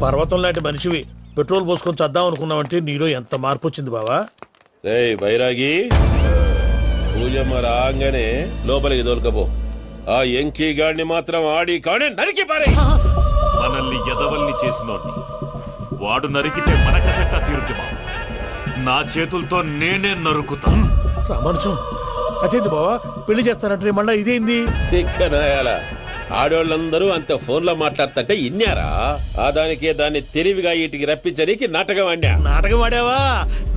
పర్వతం లాంటి మనిషివి పెట్రోల్ పోసుకొని చద్దాం అనుకున్నావంటే నీలో ఎంత మార్పు వచ్చింది బావా. ఏయ్ బైరాగి, పూజమ్మ రాగానే లోపలికి దొరకపో. ఆ ఎంకీ గాడిని మాత్రం ఆడి కాడే నరికి పారే. మనల్ని ఎదవల్ని చేసినోడ్ని వాడు నరికితే మనకసెట్టా తీరుతుమా? నా చేతులతో నేనే నరుకుతా. రామానుజం అదేంది బావా, పెళ్లి చేస్తానంటే మళ్ళా ఇదేంది? చిక్కనాయాల ఆడోళ్ళందరూ అంత ఫోన్ లో మాట్లాడుతుంటే ఇన్నారా? ఆ దానికే దాన్ని తెలివిగా ఇటుకి రప్పించడానికి నాటకం ఆడా. నాటకం ఆడావా?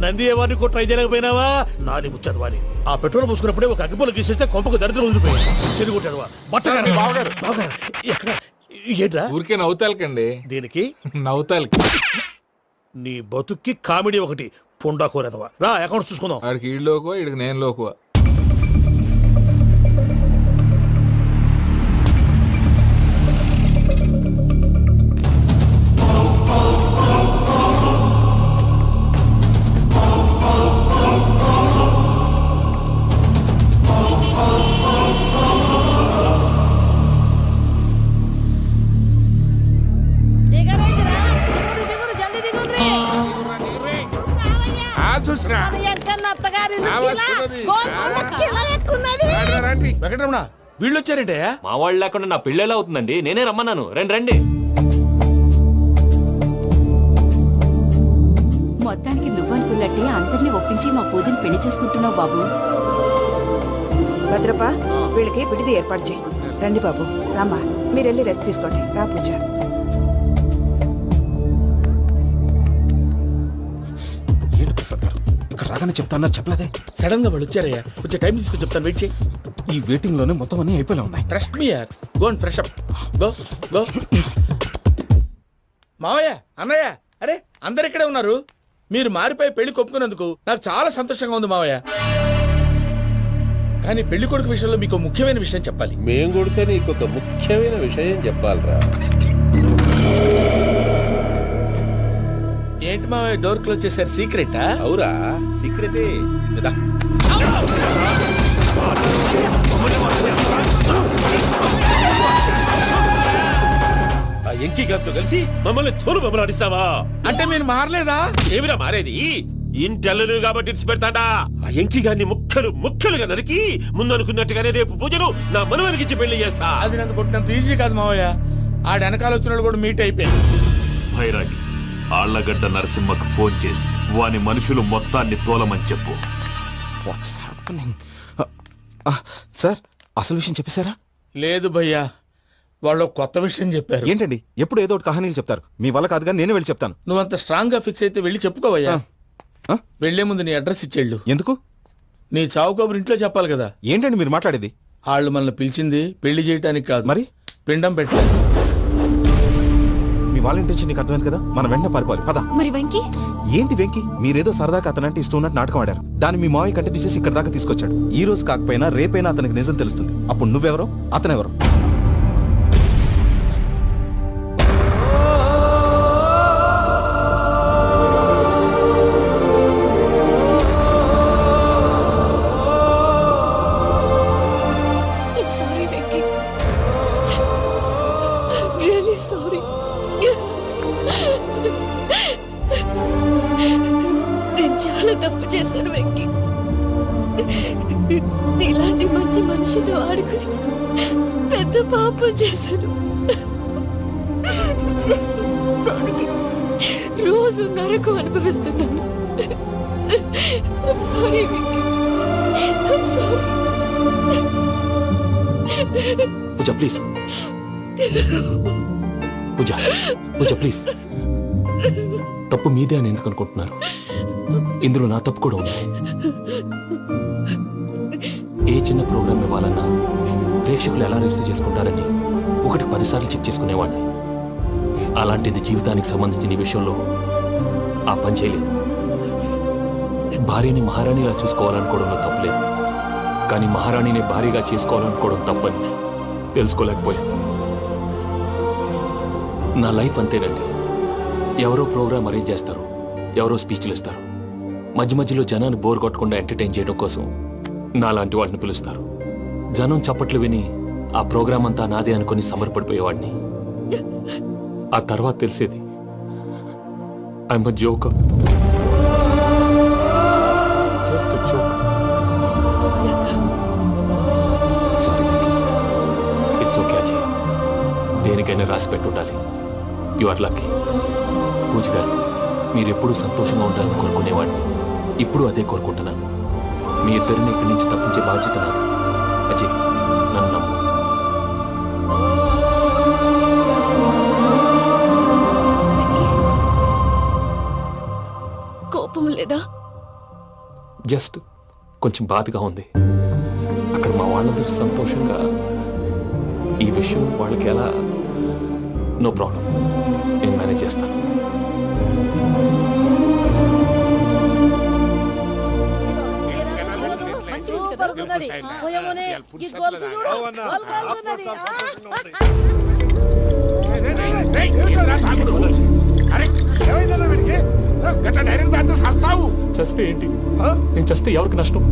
నంది ఎవరిని కూడా ట్రై చేయలేకపోయినావా? నాది ముచ్చదు వాడి. ఆ పెట్రోల్ పోసుకున్నప్పుడే ఒక అగ్గిపొల గీసేస్తే కొంపకు దరిద్రం వదిలిపోయాడు. చెరుగుంటాడు బట్టగారు. బావగారు బావగారు ఎక్కడ ఏంట్రా? ఊరికే నవ్వుతాలకండి. దీనికి నవ్వుతాలకి నీ బతుక్కి కామెడీ ఒకటి పుండా కోరేదవా. రా అకౌంట్స్ చూసుకుందాం. ఆడికి ఈడు లోకువ, ఈడికి నేను లోకువ. వెంకటరమణ వీళ్ళు వచ్చారంటే మా వాళ్ళు లేకుండా నా పెళ్ళి ఎలా అవుతుందండి? నేనే రమ్మన్నాను. రండి రండి. మొత్తానికి నువ్వనుకున్నట్టే అందరినీ ఒప్పించి మా పూజను పెళ్లి చేసుకుంటున్నావు బాబు. భద్రప్ప వీళ్ళకి విడిది ఏర్పాటు చేయి. రండి బాబు, రామ్మా మీరు వెళ్ళి రెస్ట్ తీసుకోండి. రా పూజ. ఏంటి ప్రసాద్ గారు ఇక్కడ రాగానే చెప్తాను చెప్పలేదే? సడన్ గా వాళ్ళు వచ్చారయ్యా, కొంచెం టైం తీసుకుని చెప్తాను, వెయిట్ చేయి. ఈ వెయిటింగ్ లోనే మొత్తం అన్ని అయిపోయినా ఉన్నాయి. ట్రస్ట్ మీ యార్, go and fresh up. Go go. మావయ్య, అన్నయ్య, అరే అందరు ఇక్కడే ఉన్నారు. మీరు మారిపోయి పెళ్లి కొప్పుకున్నందుకు నాకు చాలా సంతోషంగా ఉంది మావయ్య. కానీ పెళ్లి కొడుకు విషయంలో మీకు ముఖ్యమైన విషయం చెప్పాలి. మేం కొడితే నీకు ఒక ముఖ్యమైన విషయం చెప్పాలరా. ఏంటి మావయ్య డోర్ క్లోజ్ చేశారు? సీక్రెటా? అవురా, సీక్రెటే. ఆ ఎంకీ గారితో కలిసి మమ్మల్ని తోలు బొమ్మలాడిస్తావా? అంటే మీరు మారలేదా? ఏమిరా మారేది? ఇంటల్లు కాబట్టి ఇడిచి పెడతాడా? ఆ ఎంకీ గారిని ముక్కలుగా నరికి ముందనుకున్నట్టుగానే రేపు పూజలు నా మనవరికిచ్చి పెళ్లి చేస్తా. అది నన్ను కొట్టినంత ఈజీ కాదు మావయ్య. ఆడ వెనకాల వచ్చిన కూడా మీట్ అయిపోయింది. భైరాగి, ఆళ్లగడ్డ నరసింహకు ఫోన్ చేసి వాని మనుషులు మొత్తాన్ని తోలమని చెప్పు. సార్ అసలు విషయం చెప్పేశారా? లేదు భయ్యా, వాళ్ళు కొత్త విషయం చెప్పారు. ఏంటండి ఎప్పుడు ఏదో ఒకటి కహానీలు చెప్తారు. మీ వల్ల కాదుగా నేనే వెళ్ళి చెప్తాను. నువ్వంత స్ట్రాంగ్ గా ఫిక్స్ అయితే వెళ్ళి చెప్పుకోవయ్యా. వెళ్లే ముందు నీ అడ్రస్ ఇచ్చేళ్ళు. ఎందుకు? నీ చావు కబురు ఇంట్లో చెప్పాలి కదా. ఏంటండి మీరు మాట్లాడేది? వాళ్ళు మనల్ని పిలిచింది పెళ్లి చేయటానికి కాదు, మరి పిండం పెట్టాలి. మీ వాళ్ళ ఇంటెన్షన్ నీకు అర్థమైంది కదా. మనం వెంటనే పారిపోవాలి. పద. మరి వెంకీ? ఏంటి వెంకీ? మీరేదో సరదాగా అతనంటే ఇష్టం ఉన్నట్టు నాటకం ఆడారు. దాన్ని మీ మావయ్య కంటిన్యూ చేసి ఇక్కడ దాకా తీసుకొచ్చాడు. ఈ రోజు కాకపోయినా రేపైనా అతనికి నిజం తెలుస్తుంది. అప్పుడు నువ్వెవరో అతనెవరో. చాలా తప్పు చేశాను వెంకీ. ఇలాంటి మంచి మనిషితో ఆడుకుని పెద్ద పాపం చేశాను. రోజు నరకం అనుభవిస్తున్నాను. I'm sorry, Venky. I'm sorry. Pooja please. Pooja please. తప్పు మీదే అని ఎందుకు అనుకుంటున్నారు? ఇందులో నా తప్పు కూడా ఉంది. ఏ చిన్న ప్రోగ్రామ్ ఇవ్వాలన్నా ప్రేక్షకులు ఎలా రిసీవ్ చేసుకుంటారని 1-10 సార్లు చెక్ చేసుకునేవాడిని. అలాంటిది జీవితానికి సంబంధించిన ఈ విషయంలో ఆ పని చేయలేదు. భార్యని మహారాణిలా చూసుకోవాలనుకోవడంలో తప్పులేదు, కానీ మహారాణిని భార్యగా చేసుకోవాలనుకోవడం తప్పని తెలుసుకోలేకపోయాను. నా లైఫ్ అంతేనండి. ఎవరో ప్రోగ్రామ్ అరేంజ్ చేస్తారు, ఎవరో స్పీచ్లు ఇస్తారు. మధ్య మధ్యలో జనాన్ని బోర్ కొట్టకుండా ఎంటర్టైన్ చేయడం కోసం నాలాంటి వాళ్ళని పిలుస్తారు. జనం చప్పట్లు విని ఆ ప్రోగ్రామ్ అంతా నాదే అనుకుని సమర్పడిపోయేవాడిని. ఆ తర్వాత తెలిసేది I'm a joke, just a joke. Sorry Venky. It's okay Ajay, దేనికైనా రాసి పెట్టి ఉండాలి. You are lucky. పూజ గారు, మీరు ఎప్పుడూ సంతోషంగా ఉండాలని కోరుకునేవాడిని. ఇప్పుడు అదే కోరుకుంటున్నాను. మీ ఇద్దరిని ఇక్కడి నుంచి తప్పించే బాధ్యత నాది. అజయ్, నన్ను నమ్ము. కోపం లేదా? జస్ట్ కొంచెం బాధగా ఉంది. అక్కడ మా వాళ్ళందరూ సంతోషంగా, ఈ విషయం వాళ్ళకి ఎలా? నో ప్రాబ్లం, నేను మేనేజ్ చేస్తాను. చస్తే ఏంటి? నేను చస్తే ఎవరికి నష్టం?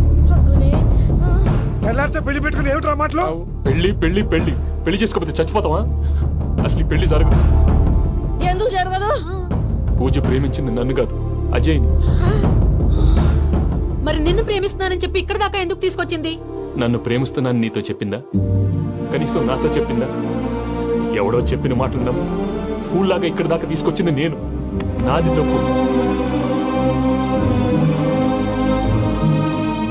పెళ్లి పెట్టుకుని ఏమిట్రా మాటలు? పెళ్లి పెళ్లి పెళ్లి పెళ్లి చేసుకోకపోతే చచ్చిపోతావా? అసలు ఈ పెళ్లి జరగదు. ఎందుకు జరగదు? పూజ ప్రేమించింది నన్ను కాదు, అజయ్ని. మరి నిన్ను ప్రేమిస్తున్నానని చెప్పి ఇక్కడ దాకా ఎందుకు తీసుకొచ్చింది? నన్ను ప్రేమిస్తున్నాను నీతో చెప్పిందా? కనీసం నాతో చెప్పిందా? ఎవడో చెప్పిన మాటలు నమ్ము ఫూల్ లాగా ఇక్కడ దాకా తీసుకొచ్చింది నేను. నాది తప్పు.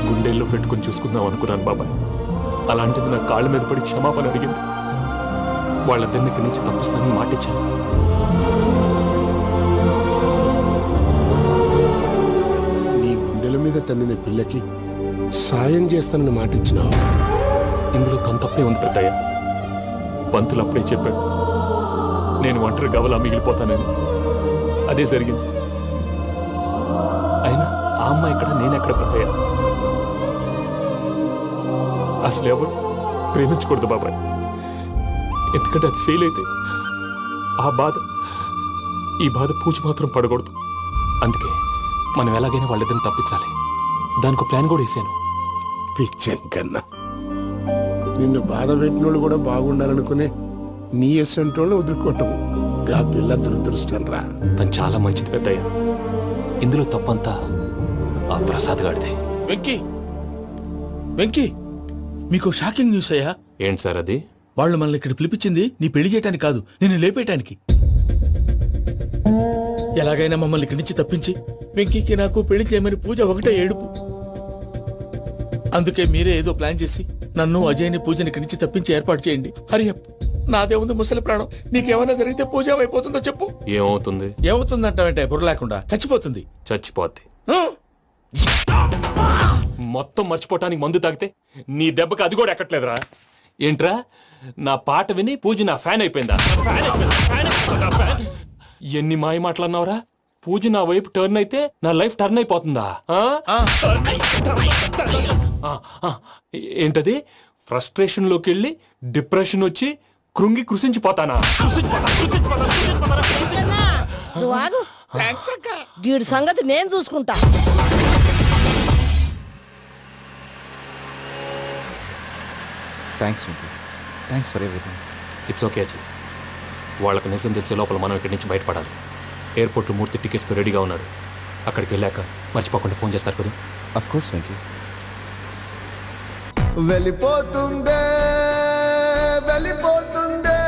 గుండెల్లో పెట్టుకుని చూసుకుందాం అనుకున్నాను బాబాయ్. అలాంటిది నా కాళ్ళ మీద పడి క్షమాపణ అడిగింది. వాళ్ళిద్దరిని ఇక్కడి నుంచి తప్పిస్తానని మాటిచ్చాను. నీ గుండెల మీద తన్నిన పిల్లకి సాయం చేస్తానని మాటిచ్చినావు. ఇందులో తన తప్పే ఉంది పెద్దయ్య. పంతులు అప్పుడే చెప్పాడు, నేను ఒంటరి గవలా మిగిలిపోతానని. అదే జరిగింది. అయినా ఆ అమ్మాయి ఇక్కడ, నేనెక్కడ పెద్దయ్య? అసలు ఎవరు ప్రేమించకూడదు బాబాయ్. ఎందుకంటే అది ఫెయిల్ అయితే ఆ బాధ, ఈ బాధ పూజ మాత్రం పడకూడదు. అందుకే మనం ఎలాగైనా వాళ్ళిద్దరిని తప్పించాలి. దానికి ప్లాన్ కూడా వేసాను. పిచ్చం కన్నా నిన్ను బాధ పెట్టినోళ్ళు కూడా బాగుండాలనుకునే నీ ఎస్సంటోళ్ళు వదులుకోవటం ఆ పిల్ల దురదృష్టం రా. తను చాలా మంచిది పెద్దయ్య. ఇందులో తప్పంతా ఆ ప్రసాద్ గాడిదే. వెంకీ, వెంకీ, మీకు షాకింగ్ న్యూస్ అయ్యా. ఏంటి సార్ అది? వాళ్ళు మనల్ని ఇక్కడ పిలిపించింది నీ పెళ్లి చేయటానికి కాదు, నిన్ను లేపేయటానికి. ఎలాగైనా మమ్మల్ని ఇక్కడి నుంచి తప్పించి వెంకీకి నాకు పెళ్లి చేయమని పూజ ఒకటే ఏడుపు. అందుకే మీరే ఏదో ప్లాన్ చేసి నన్ను అజయ్ని పూజని ఇక్కడి నుంచి తప్పించి ఏర్పాటు చేయండి. హరియప్, నాదే ఉంది ముసలి ప్రాణం. నీకేమైనా జరిగితే పూజ అయిపోతుందో చెప్పు. ఏమవుతుంది? ఏమవుతుందంటావంటే బుర్ర లేకుండా చచ్చిపోతుంది. చచ్చిపోద్ది. ఆ? మొత్తం మర్చిపోవటానికి మందు తాగితే నీ దెబ్బకి అది కూడా ఎక్కట్లేదురా. ఏంట్రా, నా పాట విని పూజ నా ఫ్యాన్ అయిపోయిందా? ఎన్ని మాయ మాటలన్నావురా? పూజ నా వైపు టర్న్ అయితే నా లైఫ్ టర్న్ అయిపోతుందా? ఏంటది? ఫ్రస్ట్రేషన్ లోకి వెళ్ళి డిప్రెషన్ వచ్చి కృంగి కృషించిపోతానా? వీడి సంగతి నేను చూసుకుంటా. Thanks Venky. Thanks for everything. It's okay Ajay. వాళ్ళకు నిజం తెలిసే లోపల మనం ఇక్కడి నుంచి బయటపడాలి. ఎయిర్పోర్ట్లో మూర్తి టికెట్స్తో రెడీగా ఉన్నాడు. అక్కడికి వెళ్ళాక మర్చిపోకుండా ఫోన్ చేస్తారు కదా. Of course Venky. వెళ్ళిపోతుందే వెళ్ళిపోతుందే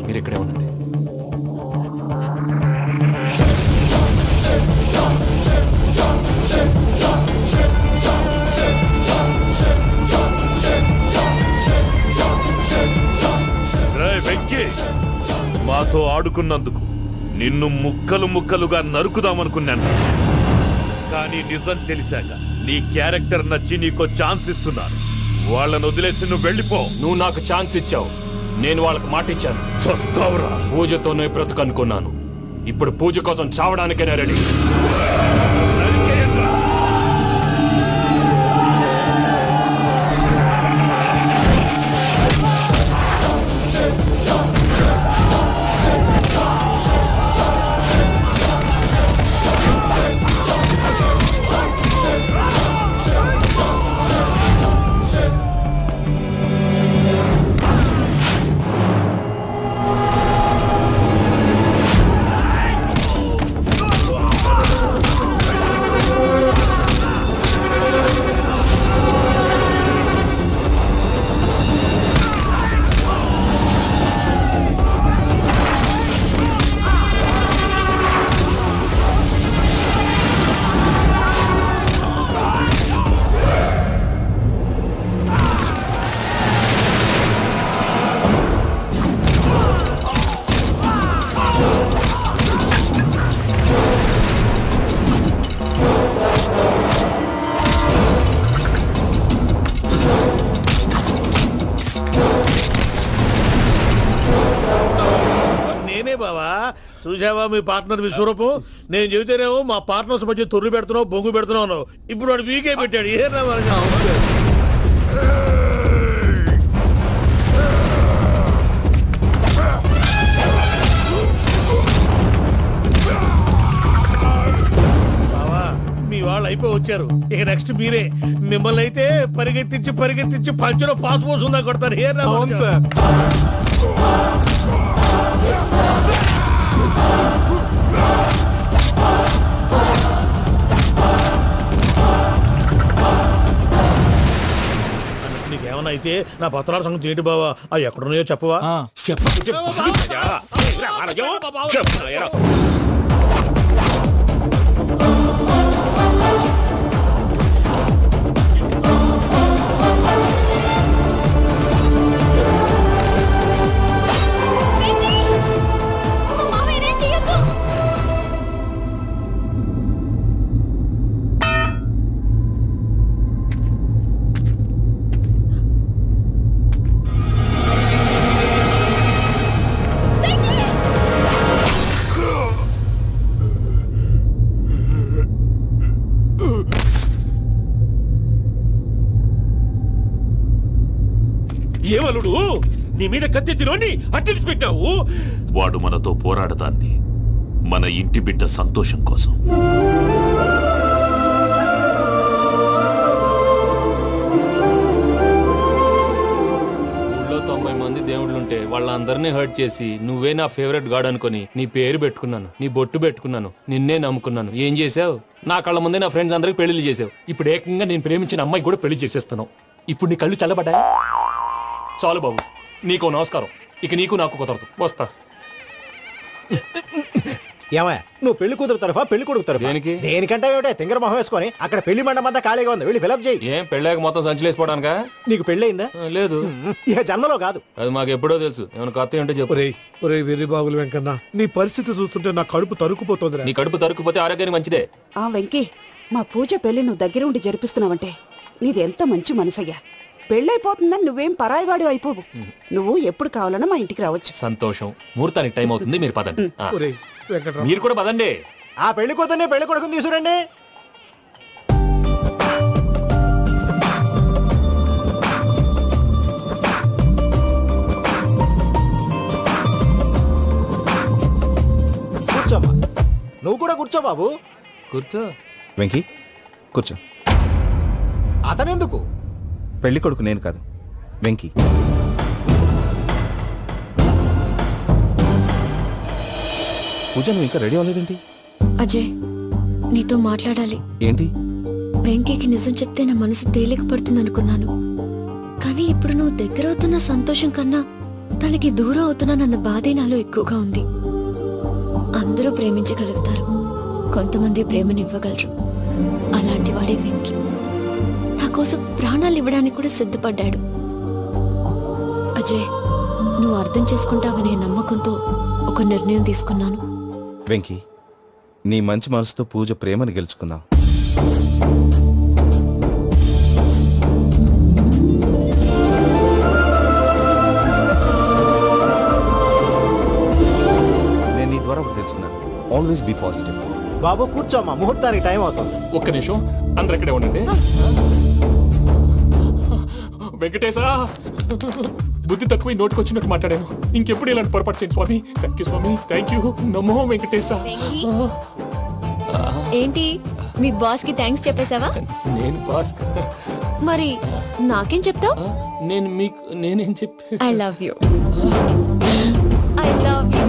మీరు ఇక్కడే ఉండండి. రేయ్ వెంకీ, మాతో ఆడుకున్నందుకు నిన్ను ముక్కలు ముక్కలుగా నరుకుదామనుకున్నాను. కానీ నిజం తెలిసాక నీ క్యారెక్టర్ నచ్చి నీకో ఛాన్స్ ఇస్తున్నాను. వాళ్ళను వదిలేసి నువ్వు వెళ్ళిపో. నువ్వు నాకు ఛాన్స్ ఇచ్చావు, నేను వాళ్ళకి మాట ఇచ్చాను. చస్తావురా. పూజతోనే బ్రతుకనుకున్నాను, ఇప్పుడు పూజ కోసం చావడానికైనా రెడీ. బావా చూసావా మీ పార్ట్నర్ విశ్వరూపం? నేను చెబితేనేమో మా పార్ట్నర్స్ మధ్య తొర్రు పెడుతున్నావు, బొంగు పెడుతున్నావు. ఇప్పుడు వాడు వీకే పెట్టాడు. ఏ బావా మీ వాళ్ళు అయిపోయి వచ్చారు, ఇక నెక్స్ట్ మీరే. మిమ్మల్ని అయితే పరిగెత్తించి పరిగెత్తించి పంచలో పాస్ పోసుందా కొడతారు. ఏ సార్ నీకేమన్నా అయితే నా పత్రాల సంగతి ఏంటి బావా? అవి ఎక్కడున్నాయో చెప్పవా? ఏమలుడు నీ మీద కత్తెత్తిలోని అట్టెలిసి పెట్టావు. వాడు మనతో పోరాడతాంది మన ఇంటి బిడ్డ సంతోషం కోసం. ఊళ్ళో 90 మంది దేవుళ్ళుంటే వాళ్ళందరినీ హర్ట్ చేసి నువ్వే నా ఫేవరెట్ గాడ్ అనుకుని నీ పేరు పెట్టుకున్నాను, నీ బొట్టు పెట్టుకున్నాను, నిన్నే నమ్ముకున్నాను. ఏం చేసావు? నా కళ్ళ ముందే నా ఫ్రెండ్స్ అందరికి పెళ్లి చేసావు. ఇప్పుడు ఏకంగా నేను ప్రేమించిన అమ్మాయి కూడా పెళ్లి చేసేస్తున్నావు. ఇప్పుడు నీ కళ్ళు చల్లబడ్డాయి. చాలు బాబు, నీకో నమస్కారం. ఇక నీకు నాకు కుదరదు, వస్తా. ఏమయ్య, నువ్వు పెళ్లి కూతురు తరఫా పెళ్లి కొడుకు తరఫా? దేనికి? దేనికంటే ఏమిటే తింగర మొహం వేసుకొని అక్కడ పెళ్లి మండపం అంతా ఖాళీగా ఉంది, వెళ్ళి ఫిలప్ చేయి. ఏం పెళ్ళాక మొత్తం సంచలేసిపోవడానికా? నీకు పెళ్ళయిందా? లేదు. ఇక జన్మలో కాదు. అది మాకు ఎప్పుడో తెలుసు. ఏమైనా కొత్త ఉంటే చెప్పు. వెర్రి బాగులు వెంకన్న, నీ పరిస్థితి చూస్తుంటే నా కడుపు తరుక్కుపోతుంది. నీ కడుపు తరుక్కుపోతే ఆరోగ్యానికి మంచిదే. ఆ వెంకీ, మా పూజ పెళ్లి నువ్వు దగ్గర ఉండి జరిపిస్తున్నావంటే నీది ఎంత మంచి మనసయ్యా. పెళ్ళైపోతుందని నువ్వేం పరాయివాడు అయిపోవు. నువ్వు ఎప్పుడు కావాలన్నా మా ఇంటికి రావచ్చు. సంతోషం. ముహూర్తానికి టైం అవుతుంది, మీరు పదండి. మీరు కూడా పదండి. ఆ పెళ్లి కూతుర్ని పెళ్లి కొడుకుని తీసుకురండి. కూర్చోమ్మా. నువ్వు కూడా కూర్చో బాబు. కూర్చో. వెంకీ కూర్చో. అతనెందుకు? పెళ్లి కొడుకు నేను కాదు, వెంకీ. పూజ, నువ్వు ఇంకా రెడీ అవ్వలేదేంటి? అజయ్, నీతో మాట్లాడాలి. ఏంటి? వెంకీకి నిజం చెప్తే నా మనసు తేలిక పడుతుంది అనుకున్నాను. కానీ ఇప్పుడు నువ్వు దగ్గర అవుతున్న సంతోషం కన్నా తనకి దూరం అవుతున్నానన్న బాధే నాలో ఎక్కువగా ఉంది. అందరూ ప్రేమించగలుగుతారు, కొంతమంది ప్రేమనివ్వగలరు. అలాంటి వాడే వెంకీ. నా కోసం ప్రాణాలు ఇవ్వడానికి కూడా సిద్ధపడ్డాడు. అజయ్, నువ్వు అర్థం చేసుకుంటావనే నమ్మకంతో ఒక నిర్ణయం తీసుకున్నాను. వెంకీ, నీ మంచి మనసుతో పూజ ప్రేమను గెలుచుకున్నావు. నేను నీ ద్వారా ఒకటి తెలుసుకున్నాను. Always be positive. బాబు కూర్చోమ్మా, ముహూర్తానికి టైం అవుతుంది. ఒక్క నిమిషం, అందరు ఇక్కడే ఉండండి. వెంకటేశా, బుద్ధి తక్కువ నోటికి వచ్చినట్టు మాట్లాడాను. ఇంకెప్పుడు ఇలాంటి పొరపాటు చేయండి స్వామి. థ్యాంక్ యూ స్వామి, థ్యాంక్ యూ. నమో వెంకటేశా. ఏంటి మీ బాస్ కి థ్యాంక్స్ చెప్పేశావా? నేను బాస్, మరి నాకేం చెప్తావు? నేను మీకు నేనేం చెప్పి I love you. I love you.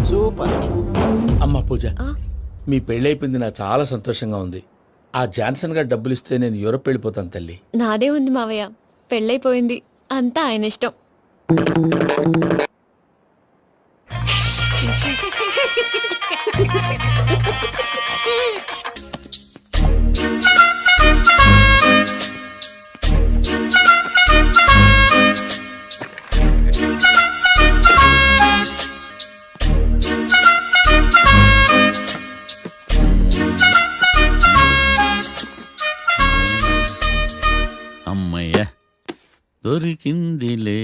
Super. అమ్మ పూజ, మీ పెళ్ళైపోయింది నాకు చాలా సంతోషంగా ఉంది. ఆ జాన్సన్ గారు డబ్బులు ఇస్తే నేను యూరోప్ వెళ్ళిపోతాను తల్లి. నాదే ఉంది మావయ్య, పెళ్ళైపోయింది, అంతా ఆయన ఇష్టం. అమ్మయ్య, దొరికిందిలే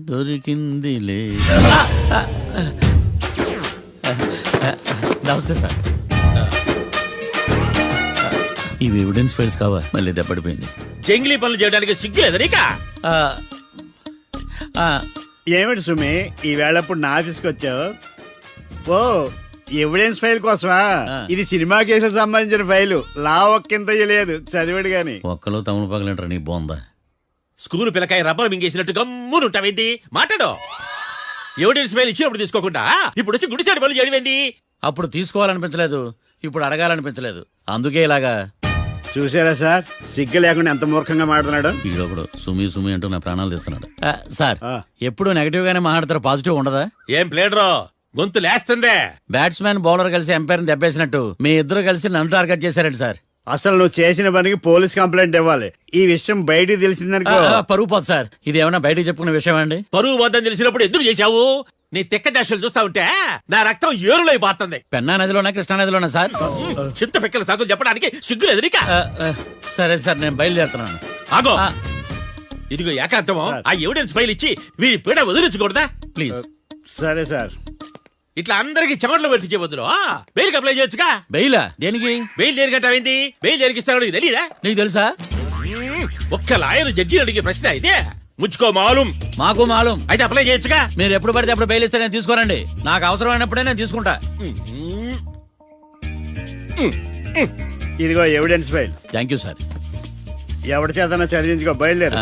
దొరికిందిలే. నమస్తే సార్. ఇవి ఎవిడెన్స్ ఫైల్స్ కావా? మళ్ళీ దెబ్బడిపోయింది. జంగిలీ పనులు చేయడానికి సిగ్గులేదు నీకా? ఏమిటి సుమి, ఈ వేళప్పుడు నా ఆఫీస్కి వచ్చావు? ఓ, ఎవిడెన్స్ ఫైల్ కోసమా? ఇది సినిమా కేసులకు సంబంధించిన ఫైలు. లా ఒక్కింత లేదు, చదివాడు గాని. ఒక్కలో తమను పగలంటారు నీ బోందా. స్కూలు పిల్లకాయ రబ్బర్ మింగేసినట్టు గమ్మునుంటావేంది? మాట్లాడో. ఎవిడెన్స్ ఫైల్ ఇచ్చినప్పుడు తీసుకోకుండా ఇప్పుడు వచ్చి గుడిసాడు పనులు చేయడమేంది? అప్పుడు తీసుకోవాలనిపించలేదు, ఇప్పుడు అడగాలనిపించలేదు, అందుకే ఇలాగా. చూసారా సార్, సిగ్గు లేకుండా ఎంత మూర్ఖంగా మాట్లాడుతున్నాడు. ఈడొకడు సుమి సుమి అంటూ నా ప్రాణాలు తీస్తున్నాడు. సార్, ఎప్పుడు నెగటివ్ గానే మాట్లాడతారు, పాజిటివ్ ఉండదా? ఏం ప్లేడరో గొంతు లేస్తుందే. బ్యాట్స్మెన్ బౌలర్ కలిసి ఎంపైర్ దెబ్బేసినట్టు మీ ఇద్దరు కలిసి నన్ను టార్గెట్ చేశారండి సార్. అసలు నువ్వు చేసిన పనికి పోలీస్ కంప్లైంట్ ఇవ్వాలి. ఈ విషయం బయటికి తెలిసిందనుకో పరువు పోదు సార్. ఇది ఏమన్నా బయటకు చెప్పుకునే విషయం అండి? పరువు వద్దని తెలిసినప్పుడు ఎందుకు చేశావు? నీ తెక్క దశలు చూస్తా ఉంటే నా రక్తం ఏరులై పారుతుంది. పెన్నా నదిలోనా కృష్ణా నదిలోనా సార్? చింత పిక్కల సాగులు చెప్పడానికి సిగ్గులేదు నీకా? సరే సార్, నేను బయలుదేరుతున్నాను. ఆగో, ఇదిగో ఏకాంతమో ఆ ఎవిడెన్స్ ఫైల్ ఇచ్చి వీడి పీడ వదిలించకూడదా? ప్లీజ్. సరే సార్. ఇట్లా అందరికి చెమటలు పెట్టి చేయవద్దు. బెయిల్ అప్లై చేయొచ్చుగా. బెయిలా? దేనికి? బెయిల్ దేనికంటావేంది? బెయిల్ దేనికిస్తారో నీకు తెలీదా? నీకు తెలుసా? ఒక్క లాయర్ జడ్జి అడిగే ప్రశ్న ఇదే. ముచ్చుకో మాలూం. మాకు మాలూం. అయితే అప్లై చేయొచ్చుగా. మీరు ఎప్పుడు పడితే అప్పుడు బెయిల్ ఇస్తే నేను తీసుకోనండి. నాకు అవసరమైనప్పుడే నేను తీసుకుంటా. ఇదిగో evidence file. Thank you sir. ఎవరి చేతనా చదివించుకో, బయలుదేరు.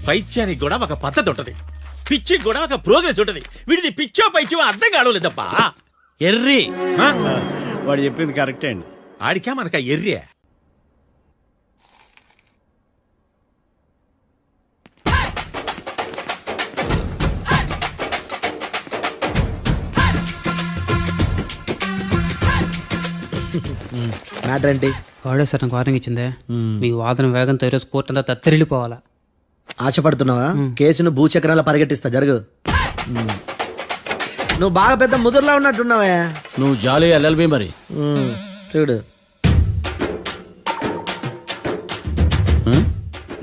పైత్యానికి కూడా ఒక పద్ధతి ఉంటది, పిచ్చికి కూడా ఒక ప్రోగ్రెస్ ఉంటది. వీడిది పిచ్చో పైచో అర్థం కావలేదప్పా. ఎర్రి. వాడు చెప్పింది కరెక్టే అండి. ఆడికా మనక ఎర్రే. మ్యాటర్ ఏంటి? వాడే సార్ నాకు వార్నింగ్ ఇచ్చిందే. మీ వాదన వేగంతో ఈరోజు కోర్టు అంతా తత్తరిల్లిపోవాలా. ఆశపడుతున్నావా? కేసును భూచక్రాల పరిగెట్టిస్తా, జరుగు. నువ్వు బాగా పెద్ద ముదురులా ఉన్నట్టున్నావే. నువ్వు జాలి ఎల్ఎల్బి మరి. చూడు,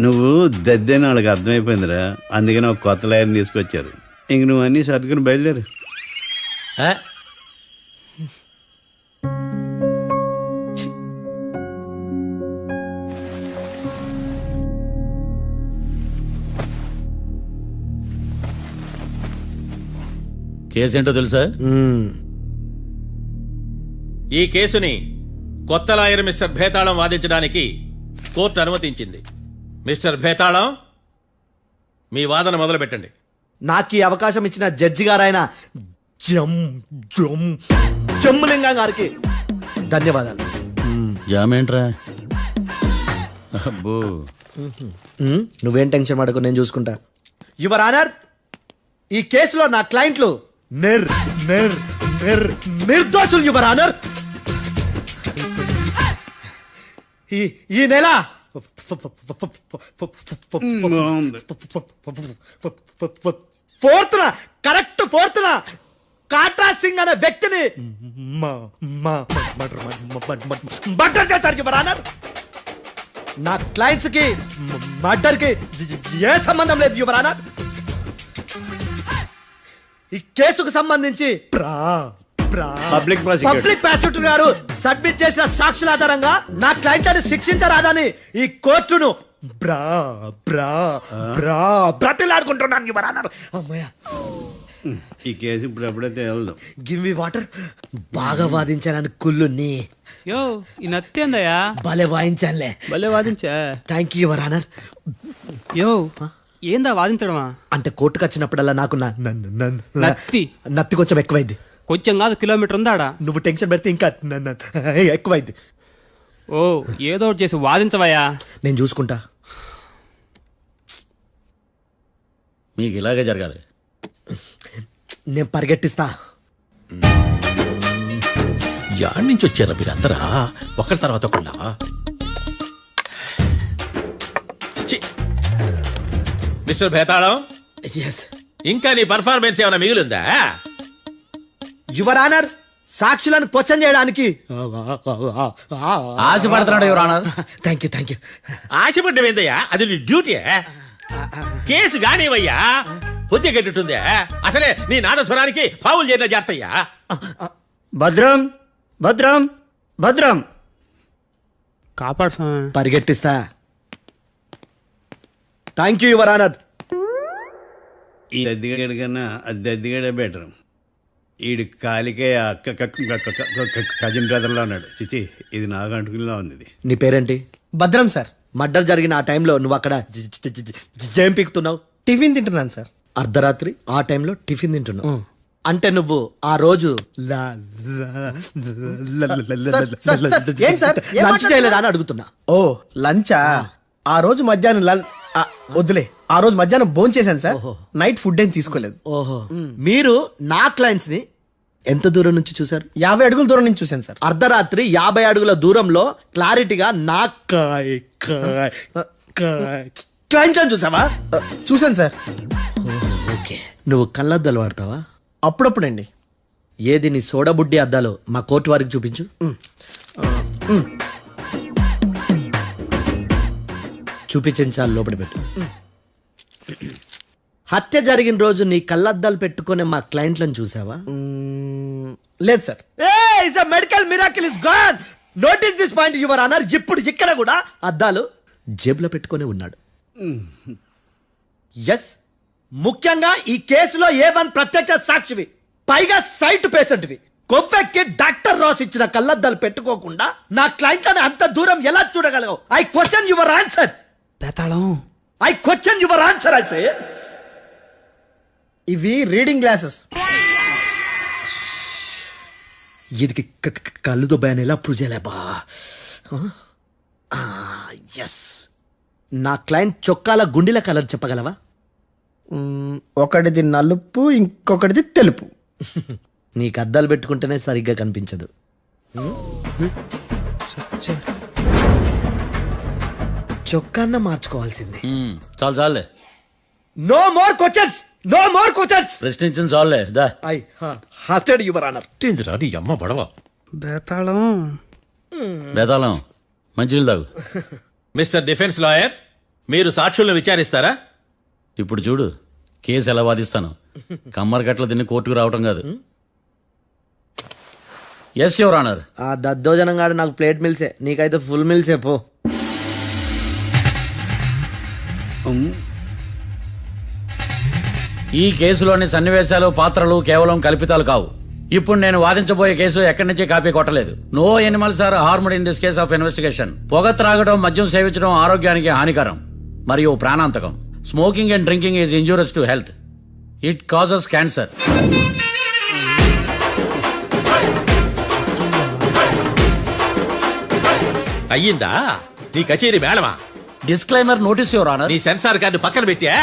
నువ్వు దద్దేని వాళ్ళకి అర్థమైపోయిందిరా, అందుకని ఒక కొత్త లాయర్ని తీసుకొచ్చారు. ఇంక నువ్వు అన్నీ సర్దుకుని బయలుదేరు. కేసు ఏంటో తెలుసా? ఈ కేసుని కొత్త లాయర్ మిస్టర్ భేతాళం వాదించడానికి కోర్టు అనుమతించింది. మిస్టర్ భేతాళం, మీ వాదన మొదలు పెట్టండి. నాకు ఈ అవకాశం ఇచ్చిన జడ్జి గారైన జమ్ములింగం గారికి ధన్యవాదాలు. జామేంట్రా? అబ్బో నువ్వేం టెన్షన్ పడకు, నేను చూసుకుంటా. యువర్ ఆనర్, ఈ కేసులో నా క్లయింట్లు నిర్దోషులు యువర్ ఆనర్. ఈ నెల ఫోర్త్న కాట్రా సింగ్ అనే వ్యక్తిని మర్డర్ చేశారు యువర్ ఆనర్. నా క్లయింట్స్ కి మర్డర్ కి ఏ సంబంధం లేదు యువర్ ఆనర్. ఈ కేసుకు సంబంధించి పబ్లిక్ ప్రాసిక్యూటర్ గారు సబ్మిట్ చేసిన సాక్షుల ఆధారంగా నా క్లయింట్లను శిక్షించరాదని ఈ కోర్టును బ్రతిలాడుకుంటున్నాను యువర్ ఆనర్. అమ్మయ్య, ఈ కేసు ఇప్పుడు ఎప్పుడైతే వెళ్దాం. Give me water. బాగా వాదించాను కుళ్ళుని. యో ఈ నత్తేందయ్యా భలే వాయించానులే. భలే వాదించా. Thank you your honour. యో ఏందా వాదించడమా? అంటే కోర్టుకు వచ్చినప్పుడల్లా నాకు నత్తి కొంచెం ఎక్కువైంది. కొంచెం కాదు, కిలోమీటర్ ఉందాడా. నువ్వు టెన్షన్ పెడితే ఇంకా ఎక్కువైంది. ఓ ఏదో ఒకటి చేసి వాదించవయ్యా. నేను చూసుకుంటా. మీకు ఇలాగే జరగాలి. నేను పరిగెట్టిస్తా. యాడ్ నుంచి వచ్చారా మీరందరా ఒకరి తర్వాత ఒకళ్ళ? మిస్టర్ భేతాళం, ఇంకా నీ పర్ఫార్మెన్స్ ఏమైనా మిగిలిందా? యువర్ ఆనర్, సాక్షులను క్వశ్చన్ చేయడానికి ఆశపడుతున్నాడు యువర్ ఆనర్. Thank you. ఆశపడ్డం ఏందయ్యా? అది నీ డ్యూటీ. కేసు గానివయ్యా, బుద్ధి గట్టుందే. అసలే నీ నాదస్వరానికి పావులు చేరిన జాతయ్యా. భద్రం భద్రం భద్రం కాపాడు స్వామి. పరిగెట్టిస్తా. Thank you your honour. ఈ అద్దెగడి కన్నా అద్దెగడే బెటర్. ఈడు కాలికే కజిన్ బ్రదర్లో ఉన్నాడు. చిచి, ఇది నాకు అంటుకులా ఉంది. ఇది నీ పేరేంటి? భద్రం సార్. మర్డర్ జరిగిన ఆ టైంలో నువ్వు అక్కడ ఏం పీకుతున్నావు? టిఫిన్ తింటున్నాను సార్. అర్ధరాత్రి ఆ టైంలో టిఫిన్ తింటున్నావు అంటే నువ్వు ఆ రోజు లంచ్ చేయలేదా అని అడుగుతున్నా. ఓ లంచా? ఆ రోజు మధ్యాహ్నం వద్దులే, ఆ రోజు మధ్యాహ్నం భోజనం చేశాను సార్. నైట్ ఫుడ్ ఏం తీసుకోలేదు. ఓహో, మీరు నా క్లయింట్స్ ని ఎంత దూరం నుంచి చూసారు? 50 అడుగుల దూరం నుంచి చూశాను సార్. అర్ధరాత్రి 50 అడుగుల దూరంలో క్లారిటీగా నా క్లయింట్ చూసావా? చూశాను సార్. ఓకే, నువ్వు కళ్ళద్దాలు వాడతావా? అప్పుడప్పుడండి. ఏది నీ సోడబుడ్డి అద్దాలు మా కోర్టు వారికి చూపించు. చూపించాలి, లోపల పెట్టు. హత్య జరిగిన రోజు నీ కళ్ళద్దాలు పెట్టుకునే మా క్లయింట్లను చూసావా? లేదు sir. Medical miracle is gone. Notice this point your honour. ఇప్పుడు ఇక్కడ కూడా అద్దాలు జేబులో పెట్టుకొని ఉన్నాడు. ఎస్, ముఖ్యంగా ఈ కేసులో A1 ప్రత్యక్ష సాక్షివి, పైగా సైట్ పేషెంట్వి. కొవ్వెక్కి డాక్టర్ రాస్ ఇచ్చిన కళ్ళద్దాలు పెట్టుకోకుండా నా క్లయింట్లను అంత దూరం ఎలా చూడగలవు? I question your answer. బేతాళం, I question your answer. I say ఇవి రీడింగ్ గ్లాసెస్. వీడికి కళ్ళు దుబ్బాయని ఎలా ప్రూవ్ చేయలేబా? ఎస్, నా క్లయింట్ చొక్కాల గుండెల కలర్ చెప్పగలవా? ఒకటిది నలుపు, ఇంకొకటిది తెలుపు. నీకు అద్దాలు పెట్టుకుంటేనే సరిగ్గా కనిపించదు. చొక్కాన్న మార్చుకోవాల్సింది. చాలు చాలే. No more questions, no more questions. ప్రశ్నించింది చాలులే. దా ఐ హార్టెడ్ యువర్ ఆనర్. నీ అమ్మ బడవ. బేతాళం, బేతాళం మంచినీళ్ళు తాగు. మిస్టర్ డిఫెన్స్ లాయర్, మీరు సాక్షులను విచారిస్తారా? ఇప్పుడు చూడు కేసు ఎలా వాదిస్తాను. కమ్మరి కట్టలు తిని కోర్టుకు రావటం కాదు. Yes your honour. ఆ దద్దోజనంగాడు నాకు ప్లేట్ మిల్సే, నీకైతే ఫుల్ మిల్సే పో. ఈ కేసులోని సన్నివేశాలు, పాత్రలు కేవలం కల్పితాలు కావు. ఇప్పుడు నేను వాదించబోయే కేసు ఎక్కడి నుంచి కాపీ కొట్టలేదు. No animals are harmed in this case of investigation. పొగ త్రాగడం, మద్యం సేవించడం ఆరోగ్యానికి హానికరం మరియు ప్రాణాంతకం. Smoking and drinking is injurious to health. It causes cancer. అయ్యిందా? నీ కచేరీ మేడమా? Disclaimer notice your honour. నీ సెన్సార్ కార్డు పక్కన పెట్టా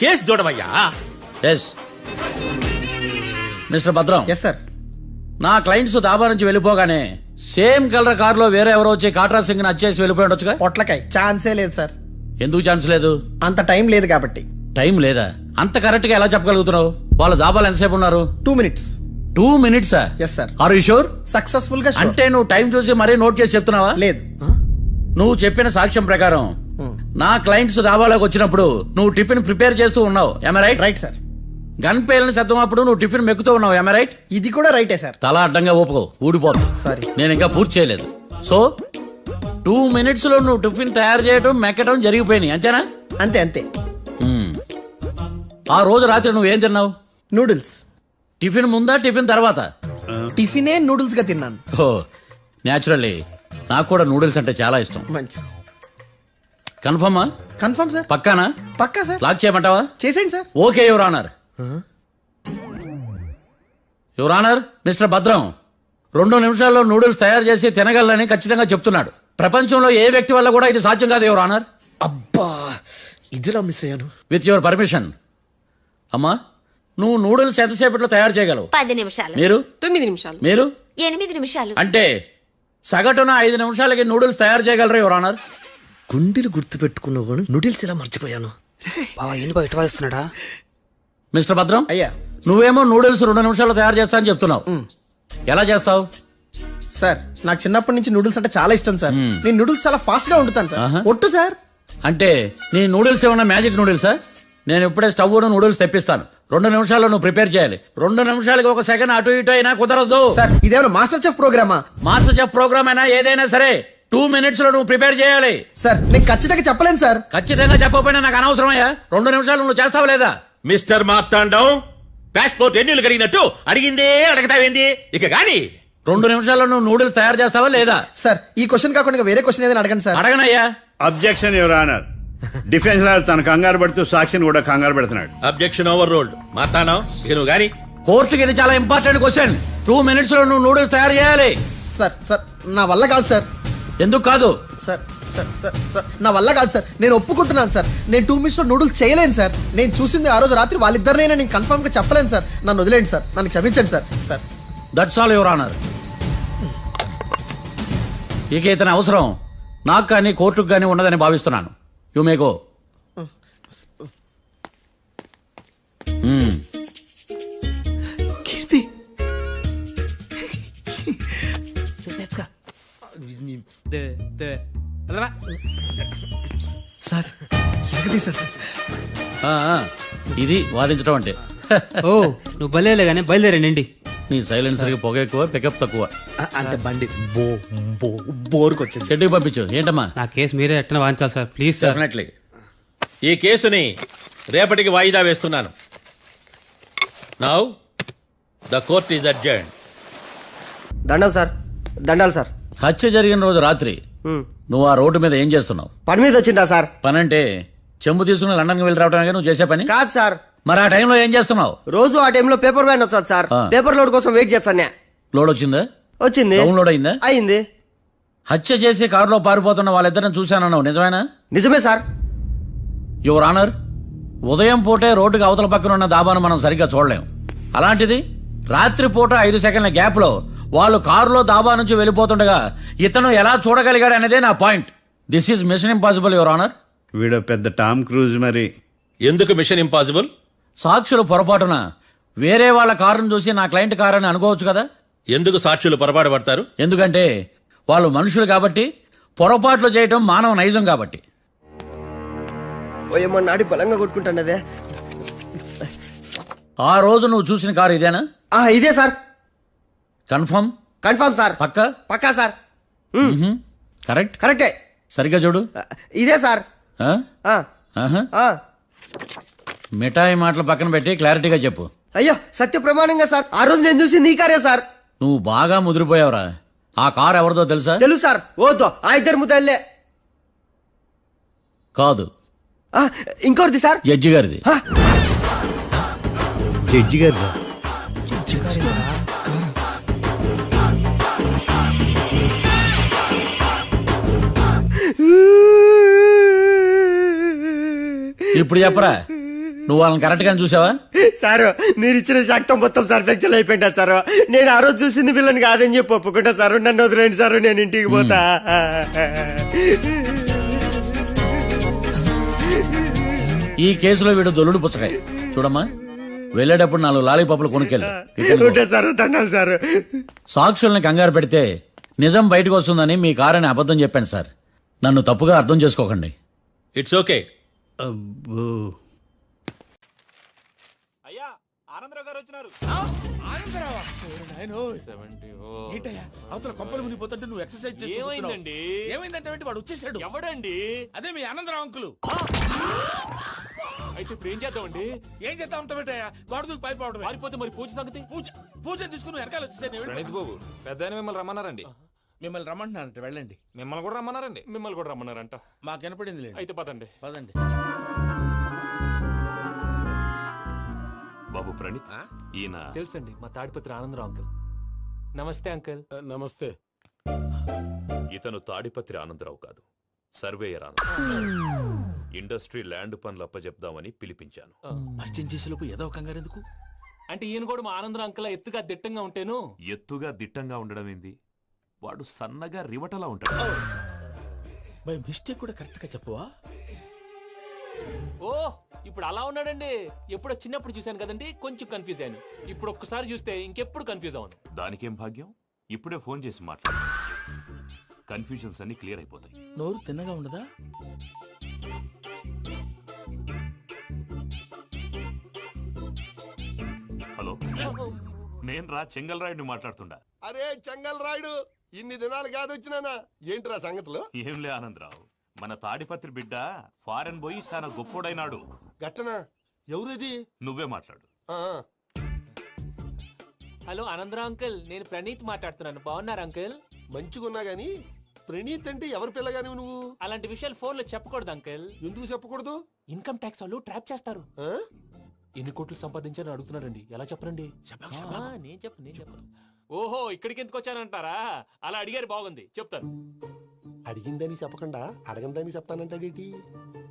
కేసు చూడవయ్యా. Yes mister Bhadram. Yes sir. నా క్లయింట్స్ దాబా నుంచి వెళ్ళిపోగానే సేమ్ కలర్ కారులో వేరే ఎవరో వచ్చి కాట్రా సింగ్ ని వచ్చేసి వెళ్ళిపోయి ఉండొచ్చుగా. పొట్లకాయ ఛాన్సే లేదు సార్. ఎందుకు ఛాన్స్ లేదు? అంత టైం లేదు కాబట్టి. టైం లేదా? అంత కరెక్ట్ గా ఎలా చెప్పగలుగుతున్నావు? వాళ్ళ దాబాలు ఎంతసేపు ఉన్నారు? 2 minutes. 2 minutes? Yes sir. Are you sure? Successful గా sure. అంటే నువ్వు టైం చూసి మరీ నోట్ చేసి చెప్తున్నావా? లేదు. నువ్వు చెప్పిన సాక్ష్యం ప్రకారం నా క్లయింట్స్ దాబాలోకి వచ్చినప్పుడు నువ్వు టిఫిన్ ప్రిపేర్ చేస్తూ ఉన్నావు. ఎమ్ రైట్? Right sir. గన్ పేలిన శబ్దం అప్పుడు నువ్వు టిఫిన్ మెక్కుతూ ఉన్నావు. ఎమ్ రైట్? ఇది కూడా రైటే సార్. తల అడ్డంగా ఊపుకో, ఊడిపోతుంది. సారీ. నేను ఇంకా పూర్తి చేయలేదు. సో 2 minutes లో నువ్వు టిఫిన్ తయారు చేయడం మెక్కడం జరిగిపోయినాయి, అంతేనా? అంతే అంతే. ఆ రోజు రాత్రి నువ్వేం తిన్నావు? నూడిల్స్. టిఫిన్ ముందా టిఫిన్ తర్వాత? టిఫినే నూడిల్స్ గా తిన్నాను. ఓ న్యాచురల్లీ నాకు కూడా నూడిల్స్ అంటే చాలా ఇష్టం. మంచి. కన్ఫర్మా? Confirm sir. పక్కానా? పక్కా సార్. లాక్ చేయమంటావా? చేసేయండి sir. Okay your honour. Your honour, mister Bhadram 2 నిమిషాల్లో నూడిల్స్ తయారు చేసి తినగలని ఖచ్చితంగా చెప్తున్నాడు. ప్రపంచంలో ఏ వ్యక్తి వల్ల కూడా ఇది సాధ్యం కాదు యువర్ ఆనర్. అబ్బా ఇదిలా మిస్ అయ్యాను. With your permission. అమ్మా, నువ్వు నూడిల్స్ ఎంతసేపట్లో తయారు చేయగలవు? 10 నిమిషాలు. మీరు? 9 నిమిషాలు. మీరు? 8 నిమిషాలు. అంటే సగటున 5 నిమిషాలకి నూడిల్స్ తయారు చేయగలరు యువర్ ఆనర్. గుండెలు గుర్తు పెట్టుకున్నావు కానీ నూడిల్స్ ఇలా మర్చిపోయాను. బావా ఏంటి బయట వాయిస్తున్నాడా? మిస్టర్ భద్రం, అయ్యా, నువ్వేమో నూడిల్స్ 2 నిమిషాల్లో తయారు చేస్తా అని చెప్తున్నావు. ఎలా చేస్తావు? సార్ నాకు చిన్నప్పటి నుంచి నూడిల్స్ అంటే చాలా ఇష్టం సార్. నేను నూడిల్స్ చాలా ఫాస్ట్ గా వండుతాను సార్. ఒట్టు సార్. అంటే నీ నూడిల్స్ ఏమన్నా మ్యాజిక్ నూడిల్సా? నేను ఇప్పుడే స్టవ్ నూడిల్స్ తెప్పిస్తాను. 2 నిమిషాల్లో నువ్వు ప్రిపేర్ చేయాలి. 2 నిమిషాలకి 1 సెకండ్ అటు ఇటు అయినా కుదరదు. సార్ ఇదేమైనా మాస్టర్ చెఫ్ ప్రోగ్రామా? మాస్టర్ చెఫ్ ప్రోగ్రామ్ అయినా ఏదైనా సరే 2 minutes లో నువ్వు ప్రిపేర్ చేయాలి. సార్ నేను ఖచ్చితంగా చెప్పలేను సార్. ఖచ్చితంగా చెప్పకపోయినా నాకు అనవసరమయ్యా. 2 నిమిషాలు నువ్వు చేస్తావా లేదా? మిస్టర్ మార్తాండం, పాస్పోర్ట్ ఎన్నిళ్ళు కడిగినట్టు అడిగిందే అడగతావేంది? ఇక గాని 2 నిమిషాల్లో నువ్వు నూడిల్స్ తయారు చేస్తావా లేదా? సార్ ఈ క్వశ్చన్ కాకుండా వేరే క్వశ్చన్ ఏదైనా అడగండి సార్. అడగనయ్యా. Objection your honour. Defence lawyer తన కంగారు పడుతూ సాక్షిని కూడా కంగారు పెడుతున్నాడు. Objection over ruled. మార్తాండం, ఇక నువ్వు గాని. కోర్టుకి ఇది చాలా ఇంపార్టెంట్ క్వశ్చన్. 2 minutes లో నువ్వు నూడిల్స్ తయారు చేయాలి. సార్ సార్ నా వల్ల కాదు సార్. ఎందుకు కాదు? సార్ సార్ సార్ సార్ నా వల్ల కాదు సార్. నేను ఒప్పుకుంటున్నాను సార్. నేను 2 minutes లో నూడిల్స్ చేయలేను సార్. నేను చూసింది ఆ రోజు రాత్రి వాళ్ళిద్దరినైనా నేను కన్ఫర్మ్ గా చెప్పలేను సార్. నన్ను వదిలేండి సార్. నన్ను క్షమించండి sir. Sir that's all your honour. ఇక ఇతని అవసరం నాకు కానీ కోర్టుకు కానీ ఉన్నదని భావిస్తున్నాను. You may go. Keerthi sir sir. ఇది వాదించడం అంటే. ఓ నువ్వు బయలుదేరలే కానీ బయలుదేరండి. నీ సైలెన్సర్కి పొగ ఎక్కువ, పికప్ తక్కువ. అంటే బండి బోర్కి వచ్చింది. షెడ్యూల్ పంపించు. ఏంటమ్మా? నా కేసు మీరే ఎట్టన వాయించాలి సార్, ప్లీజ్ సార్. డెఫినెట్లీ. ఈ కేసుని రేపటికి వాయిదా వేస్తున్నాను. Now the court is adjourned. దండాలు సార్. దండాలు సార్. హత్య జరిగిన రోజు రాత్రి నువ్వు ఆ రోడ్డు మీద ఏం చేస్తున్నావు? పని మీద వచ్చిందా సార్? పని అంటే చెంబు తీసుకుని లండన్కి వెళ్ళి రావడానికి నువ్వు చేసే పని కాదు సార్. మరి ఆ టైంలో ఏం చేస్తున్నావు? రోజు ఆ టైంలో పేపర్ వ్యాన్ వచ్చాది సార్. పేపర్ లోడ్ కోసం వెయిట్ చేస్తాను. లోడ్ వచ్చిందా? వచ్చింది. డౌన్లోడ్ అయిందా? అయింది. హత్య చేసి కారులో పారిపోతున్న వాళ్ళిద్దరిని చూశానన్నావు, నిజమేనా? నిజమే సార్. యువర్ ఆనర్, ఉదయం పూటే రోడ్డుకి అవతల పక్కన ఉన్న దాబాను మనం సరిగ్గా చూడలేం. అలాంటిది రాత్రి పూట 5 సెకండ్ల గ్యాప్లో వాళ్ళు కారులో దాబా నుంచి వెళ్ళిపోతుండగా ఇతను ఎలా చూడగలిగాడు అనేదే నా point. This is mission impossible your honour. వీడు పెద్ద టామ్ క్రూజ్. మరి ఎందుకు మిషన్ ఇంపాసిబుల్? సాక్షులు పొరపాటున వేరే వాళ్ళ కారును చూసి నా క్లయింట్ కారు అని అనుకోవచ్చు కదా. ఎందుకు సాక్షులు పొరపాటు పడతారు? ఎందుకంటే వాళ్ళు మనుషులు కాబట్టి, పొరపాట్లు చేయటం మానవ నైజం కాబట్టి. నాడి బలంగా కొట్టుకుంటానదే. ఆ రోజు నువ్వు చూసిన కారు ఇదేనా? ఇదే సార్. కన్ఫర్మ్? Confirm sir. పక్కా? పక్కా సార్. కరెక్ట్? కరెక్టే. సరిగ్గా చూడు. ఇదే సార్. మిఠాయి మాటలు పక్కన పెట్టి క్లారిటీగా చెప్పు. అయ్యో సత్య ప్రమాణంగా సార్, ఆ రోజు నేను చూసి నీ కారే సార్. నువ్వు బాగా ముదిరిపోయావురా. ఆ కారు ఎవరిదో తెలుసా? తెలుసు సార్. ఓతో ఆ ఇద్దరు ముద్దల్లే. కాదు, ఇంకోటిది సార్. జడ్జి గారిది. జడ్జి గారు ఇప్పుడు చెప్పరా, నువ్వు వాళ్ళని కరెక్ట్ గానే చూసావా? సారు మీరు ఇచ్చిన శాక్తం మొత్తం సార్ ఫ్లెక్చర్ అయిపోయింటా సారు. నేను ఆ రోజు చూసింది వీళ్ళని కాదని చెప్పి ఒప్పుకుంటా సారు. నన్ను వదిలేండి సారు, నేను ఇంటికి పోతా. ఈ కేసులో వీడు దొల్లుడు పుచ్చకాయ. చూడమ్మా, వెళ్ళేటప్పుడు 4 లాలీపాపులు కొనుక్కెళ్ళు. Sir దండాలి sir. సాక్షుల్ని కంగారు పెడితే నిజం బయటకు వస్తుందని మీ కారని అబద్ధం చెప్పాను సార్. నన్ను తప్పుగా అర్థం చేసుకోకండి. It's okay. అయ్యా ఆనందరావు గారు వచ్చినారు. ఏంటయ్యా అవతల కొంపలు మునిగిపోతుంటే నువ్వు ఎక్సర్సైజ్ చేస్తూ ఏమైందండి? ఏమైందంటే వాడు వచ్చేసాడు. ఎవడండి? అదే మీ ఆనందరావు అంకులు. అయితే ఇప్పుడు ఏం చేద్దామండి? ఏం చేస్తా ఉంటావేటయ్యా, గొడవకు పైపోవడం. పారిపోతే మరి పూజ సంగతి? పూజ తీసుకుని వెనకాల వచ్చేసాను. బాబు పెద్ద మిమ్మల్ని రమ్మన్నారండి. మిమ్మల్ని రమ్మంటున్నారంట, వెళ్ళండి. మిమ్మల్ని కూడా రమ్మన్నారండి. మిమ్మల్ని కూడా రమ్మన్నారంట. మాకు వినపడింది లేదు. అయితే పదండి. పదండి. బాబు ప్రణీత్, ఈయన తెలుసండి, మా తాడిపత్రి ఆనందరావు అంకుల్. నమస్తే అంకుల్. నమస్తే. ఇతను తాడిపత్రి ఆనందరావు కాదు, సర్వేయర్ ఆనందరావు. ఇండస్ట్రీ ల్యాండ్ పనులు అప్పచెప్దామని పిలిపించాను. పరిచయం చేసేలోపు ఏదో కంగారు ఎందుకు? అంటే ఈయన కూడా మా ఆనందరావు అంకుల్ ఎత్తుగా దిట్టంగా ఉంటేను. ఎత్తుగా దిట్టంగా ఉండడం ఏంది, వాడు సన్నగా రివటలా ఉంటాడు. బై మిస్టేక్ కూడా కరెక్ట్ గా చెప్పవా? ఓ ఇప్పుడు అలా ఉన్నాడండి. ఎప్పుడో చిన్నప్పుడు చూశాను కదండి, కొంచెం కన్ఫ్యూజ్ అయ్యాను. ఇప్పుడు ఒక్కసారి చూస్తే ఇంకెప్పుడు కన్ఫ్యూజ్ అవ్వను. దానికేం భాగ్యం, ఇప్పుడే ఫోన్ చేసి మాట్లాడు. కన్ఫ్యూజన్స్ అన్ని క్లియర్ అయిపోతాయి. నోరు తిన్నగా ఉండదా? హలో, నేను రా చెంగల్ రాయుడిని మాట్లాడుతుండా. అరే చెంగల్ రాయుడు, ఇన్ని దినాలు కాదు వచ్చినానా? ఏంట్రా సంగతులు? ఏంలే ఆనందరావు, మన తాడిపత్రి బిడ్డ ఫారెన్ పోయి చాలా గొప్పోడైనాడు. గట్టనా? ఎవరిది? నువ్వే మాట్లాడు. హలో ఆనందరావు అంకుల్, నేను ప్రణీత్ మాట్లాడుతున్నాను. బాగున్నారు అంకుల్? మంచిగున్నా గాని ప్రణీత్ అంటే ఎవరి పిల్లగాని నువ్వు? అలాంటి విషయాలు ఫోన్ లో చెప్పకూడదు అంకుల్. ఎందుకు చెప్పకూడదు? ఇన్కమ్ ట్యాక్స్ వాళ్ళు ట్రాప్ చేస్తారు. ఎన్ని కోట్లు సంపాదించాలని అడుగుతున్నారండి, ఎలా చెప్పరండి? నేను చెప్పను. ఓహో, ఇక్కడికి ఎందుకు వచ్చానంటారా? అలా అడిగారు, బాగుంది, చెప్తాను. అడిగిందని చెప్పకుండా అడగందని చెప్తానంటాడేటి?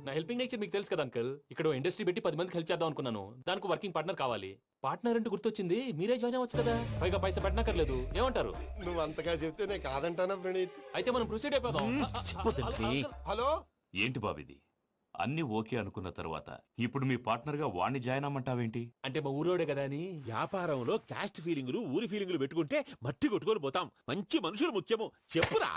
నా హెల్పింగ్ నేచర్ మీకు తెలుసు కదా అంకుల్. ఇక్కడ ఇండస్ట్రీ పెట్టి 10 మందికి హెల్ప్ చేద్దాం అనుకున్నాను. దానికి వర్కింగ్ పార్ట్నర్ కావాలి. పార్ట్నర్ అంటే గుర్తొచ్చింది, మీరే జాయిన్ అవ్వచ్చు కదా, పైగా పైసా పెట్టనక్కర్లేదు. ఏమంటారు? నువ్వు అంతగా చెప్తే నేను కాదంటానా ప్రణీత్? అయితే మనం ప్రొసీడ్ అయిపోదాం. హలో, ఏంటి బాబిది? అన్ని ఓకే అనుకున్న తర్వాత ఇప్పుడు మీ పార్ట్నర్ గా వాణ్ణి జాయిన్ అమ్మంటావేంటి? అంటే మా ఊరోడే కదా అని. వ్యాపారంలో క్యాస్ట్ ఫీలింగులు, ఊరి ఫీలింగులు పెట్టుకుంటే మట్టి కొట్టుకొని పోతాం. మంచి మనుషులు ముఖ్యము. చెప్పురా.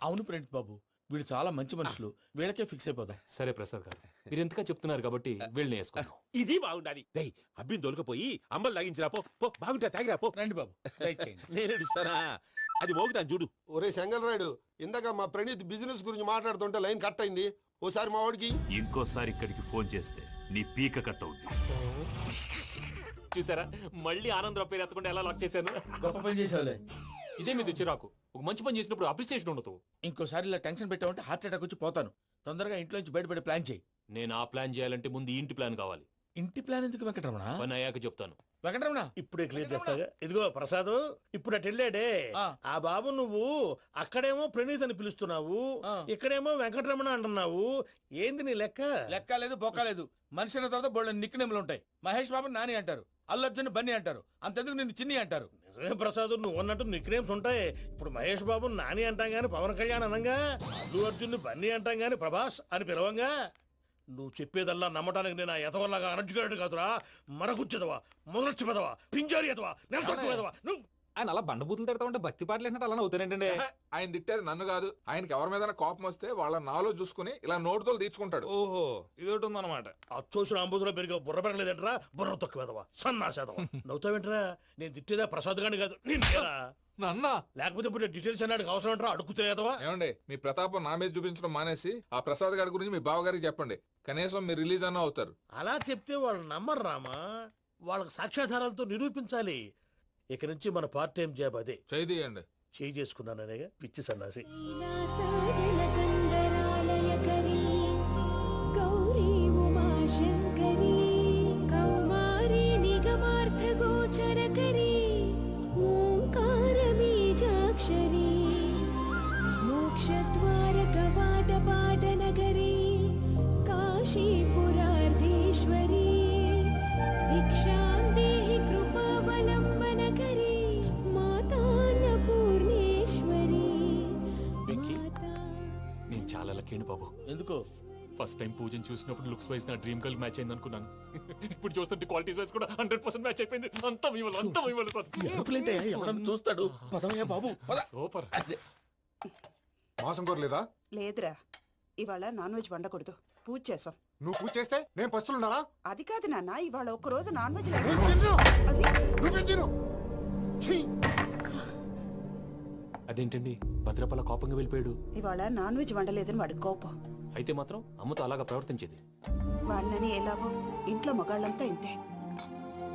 అవును ప్రణీత్ బాబు, వీళ్ళు చాలా మంచి మనుషులు, వీళ్ళకే ఫిక్స్ అయిపోతాం. సరే ప్రసాద్ గారు, మీరు ఎంతగా చెప్తున్నారు కాబట్టి వీళ్ళని వేసుకుంటాం. ఇది బాగుండాలి. అబ్బిని దొలకపోయి అంబలు తాగించిరా పో. బాగుంటా తాగిరా పో. రండి బాబు, నేను ఇస్తానా? అది మోగుతాను చూడు. ఒరే చెంగల్ రాయుడు, ఇందాక మా ప్రణీత్ బిజినెస్ గురించి మాట్లాడుతుంటే లైన్ కట్ అయింది. ఓసారి మా వాడికి ఇంకోసారి ఇక్కడికి ఫోన్ చేస్తే నీ పీక కట్ అవుతుంది. చూసారా, మళ్ళీ ఆనందరావు పేరు ఎత్తకుండా ఎలా లాక్ చేశాను. గొప్ప పని చేసేవాళ్ళే. ఇదే మీద చిరాకు. ఒక మంచి పని చేసినప్పుడు అప్రిసియేషన్ ఉండదు. ఇంకోసారి ఇలా టెన్షన్ పెట్టామంటే హార్ట్ అటాక్ వచ్చి పోతాను. తొందరగా ఇంట్లో నుంచి బయటపడే ప్లాన్ చేయి. నేను ఆ ప్లాన్ చేయాలంటే ముందు ఇంటి ప్లాన్ కావాలి. ఇంటి ప్లాన్ ఎందుకు వెంకటరమణ? పని అయ్యాక చెప్తాను. వెంకటరమణ ఇప్పుడే క్లియర్ చేస్తాగా. ఇదిగో ప్రసాద్, ఇప్పుడు అటు వెళ్ళాడే ఆ బాబు, నువ్వు అక్కడేమో ప్రణీత్ అని పిలుస్తున్నావు, ఇక్కడేమో వెంకటరమణ అంటున్నావు. ఏంది నీ లెక్క? లెక్క లేదు, బొక్క లేదు. మనిషి అన్న తర్వాత బోళ్ళ నిక్నెములు ఉంటాయి. మహేష్ బాబు నాని అంటారు, అల్లు అర్జున్ బన్నీ అంటారు, అంతెందుకు నిన్ను చిన్ని అంటారు. నిజమే ప్రసాద్, నువ్వు అన్నట్టు నిక్నేమ్స్ ఉంటాయి. ఇప్పుడు మహేష్ బాబు నాని అంటాం గాని పవన్ కళ్యాణ్ అనంగా, అల్లు అర్జున్ బన్నీ అంటాం గాని ప్రభాస్ అని పిలవంగా. నువ్వు చెప్పేదల్లా నమ్మటానికి నేను ఎతవల్లాగా అనర్జుకేటెడ్ కాదురా. మరగుచ్చదవా, మొదలచ్చి పెదవా, పింజారి ఎదవా, నెలసొక్కుదవా. నువ్వు ఆయన అలా బండబూతులు తిడతా ఉంటే భక్తి పాటలు ఏంటంటే అలా అవుతానంటే. ఆయన తిట్టేది నన్ను కాదు, ఆయనకి ఎవరి మీద కోపం వస్తే వాళ్ళ నాలో చూసుకుని ఇలా నోటుతో తీర్చుకుంటాడు. ఓహో, ఇదొకటి ఉందన్నమాట. అచ్చోసిన అంబుధులో పెరిగే బుర్ర పెరగలేదంటరా, బుర్ర తొక్కువేదవా, సన్నాసేదవా. నవ్వుతావేంటరా? నేను తిట్టేదా ప్రసాద్ గాని కాదు, నిన్నేరా. నన్నా లేకపోతే ఇప్పుడు డీటెయిల్స్ అన్నాడు అవసరం అంటారా? అడుగుతాయేదవా. ఏమండి, మీ ప్రతాపం నా మీద చూపించడం మానేసి ఆ ప్రసాద్ గారి గురించి మీ బావగారికి చెప్పండి. కనీసం మీరు రిలీజ్ అన్న అవుతారు. అలా చెప్తే వాళ్ళు నమ్మరు రామా. వాళ్ళకి సాక్ష్యాధారాలతో నిరూపించాలి. ఇక నుంచి మన పార్ట్ టైం జాబ్ అదే. చేయండి. చేయి చేసుకున్నాననేగా పిచ్చి సన్నాసి. మోక్షద్వార కవాట పాట నగరీ కాశీపురార్ధి చేయండి బాబు. ఎందుకు? ఫస్ట్ టైం పూజను చూసినప్పుడు లుక్స్ వైజ్ నా డ్రీమ్ గర్ల్ మ్యాచ్ అయింది అనుకున్నాను. ఇప్పుడు చూస్తుంటే క్వాలిటీస్ వైజ్ కూడా 100% మ్యాచ్ అయిపోయింది. అంతా ఇవ్వాలి సార్. చూస్తాడు. పదవయ్యా బాబు. సూపర్. మాసం కోరలేదా? లేదురా, ఇవాళ నాన్ వెజ్ వండకూడదు, పూజ చేసాం. నువ్వు పూజ చేస్తే నేను పస్తులున్నారా? అది కాదు నాన్న, ఇవాళ ఒక్కరోజు నాన్ వెజ్ అదేంటండి భద్రపల కోపంగా వెళ్ళిపోయాడు? ఇవాళ నాన్ వెజ్ వండలేదని వాడి కోపం. అయితే మాత్రం అమ్మతో అలాగా ప్రవర్తించేది. వాడినని ఎలాగో ఇంట్లో మగాళ్ళంతా ఇంతే.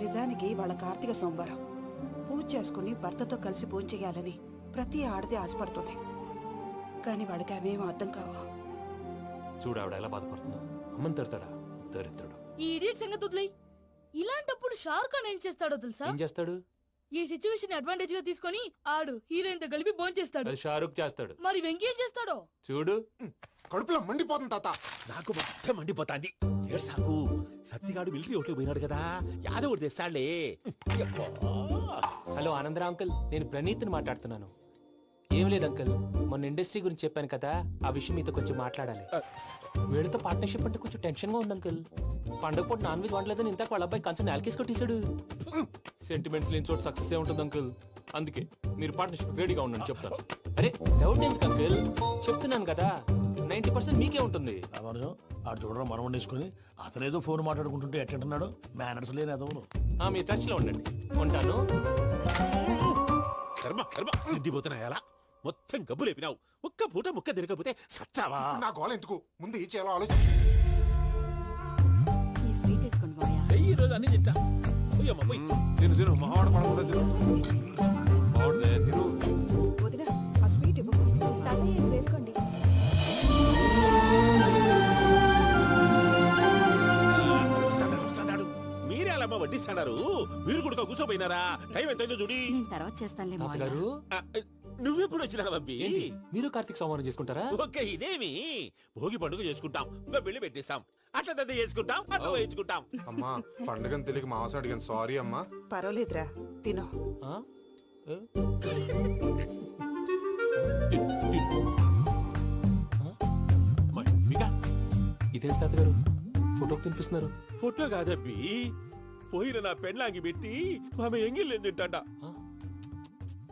నిజానికి వాళ్ళ కార్తీక సోమవారం పూజ చేసుకుని భర్తతో కలిసి పూజ చేయాలని ప్రతి ఆడది ఆశపడుతుంది. కానీ వాళ్ళకి అవేమో అర్థం కావు. చూడు ఆవిడ ఎలా బాధపడుతుందో. అమ్మని తిడతాడా దరిద్రుడు. ఈ ఇడియట్ సంగతి వదిలేయ్. ఇలాంటప్పుడు షారుఖ్ ఖాన్ ఏం చేస్తాడో తెలుసా? ఏం చేస్తాడు? ఈ సిచ్యువేషన్ అడ్వాంటేజ్ గా తీసుకొని ఆడు హీరోయిన్ తో కలిపి బోన్ చేస్తాడు. అది షారుఖ్ చేస్తాడు. మరి వెంకీ ఏం చేస్తాడో చూడు. కడుపులో మండిపోతుంది తాత. నాకు మొత్తం మండిపోతాంది. సాకు సత్తిగాడు మిలిటరీ ఓట్లు పోయినాడు కదా, యాదవ్ తెస్తాడులే. హలో ఆనందరా అంకుల్, నేను ప్రణీత్ని మాట్లాడుతున్నాను. ఏం లేదు అంకుల్, మొన్న ఇండస్ట్రీ గురించి చెప్పాను కదా, ఆ విషయం మీతో కొంచెం మాట్లాడాలి. వీళ్ళతో పార్ట్నర్షిప్ అంటే కొంచెం టెన్షన్ గా ఉంది అంకుల్. పండుగ పూట నాన్ వెజ్ వండలేదని ఇంతకు వాళ్ళ అబ్బాయి కంచెం నేలకేసి కొట్టేశాడు. సెంటిమెంట్స్ లేని చోట సక్సెస్ ఏ ఉంటుంది అంకుల్. అందుకే మీరు పార్ట్నర్షిప్ రెడీగా ఉండండి చెప్తాను. అరే డౌట్ ఎందుకు అంకుల్, చెప్తున్నాను కదా 90% మీకే ఉంటుంది. ఆడు చూడడం మనం వండేసుకుని అతనేదో ఫోన్ మాట్లాడుకుంటుంటే ఎట్టంటున్నాడు. మేనర్స్ లేని అదవును. మీ టచ్ లో ఉండండి. ఉంటాను. కర్మ కర్మ తిండిపోతున్నాయా? మొత్తం గబ్బు లేపినావు. ఒక్క పూట ముక్క తిరగకపోతే సచ్చావా? నా గోల ఎందుకు, ముందు ఈ చేయాలో ఆలోచించు. ఈ స్వీట్ వేసుకోండి మాయా. ఈ రోజు అన్ని తింటా. తిను మావాడు పడకుండా తిను. వదినా, ఆ స్వీట్ ఇవ్వు. వేసుకోండి. మీరే అలా వడ్డిస్తాడారు. మీరు కూడా కూర్చోపోయినారా? టైం ఎంతైందో చూడి. నేను తర్వాత చేస్తానులే మావయ్య. గారు నువ్వెప్పుడు వచ్చినా బంబి? మీరు కార్తీక్ సంహారం చేసుకుంటారా? ఓకే, ఇదేమి భోగి పండుగ చేసుకుంటాం, ఇంకా పెళ్లి పెట్టేస్తాం, అట్లా దద్ద చేసుకుంటాం, అట్లా వేయించుకుంటాం. అమ్మా పండుగని తెలియక మాంసం అడిగాను, సారీ అమ్మా. పర్వాలేదురా, తినో. ఇదేంటి తాతగారు ఫోటోకి తినిపిస్తున్నారు? ఫోటో కాదబ్బి, పోయిన నా పెళ్ళాంగి పెట్టి ఆమె ఎంగిల్లేం తింటాడ.